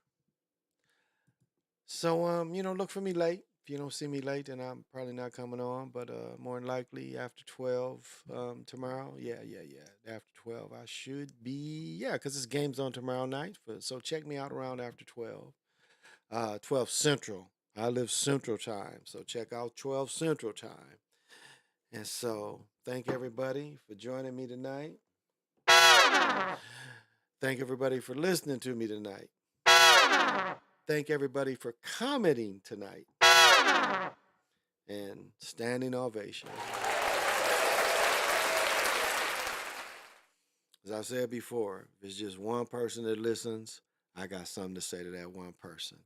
Speaker 1: So, look for me late. If you don't see me late, then I'm probably not coming on. But more than likely after 12 tomorrow. Yeah, yeah, yeah. After 12, I should be. Yeah, because this game's on tomorrow night. So check me out around after 12. 12 Central. I live Central Time. So check out 12 Central Time. And so thank everybody for joining me tonight. Thank everybody for listening to me tonight. Thank everybody for commenting tonight. And standing ovation. As I said before, if it's just one person that listens, I got something to say to that one person.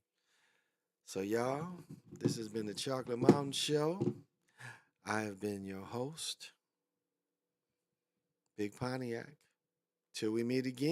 Speaker 1: So, y'all, this has been the Chocolate Mountain Show. I have been your host, Big Pontiac. Till we meet again.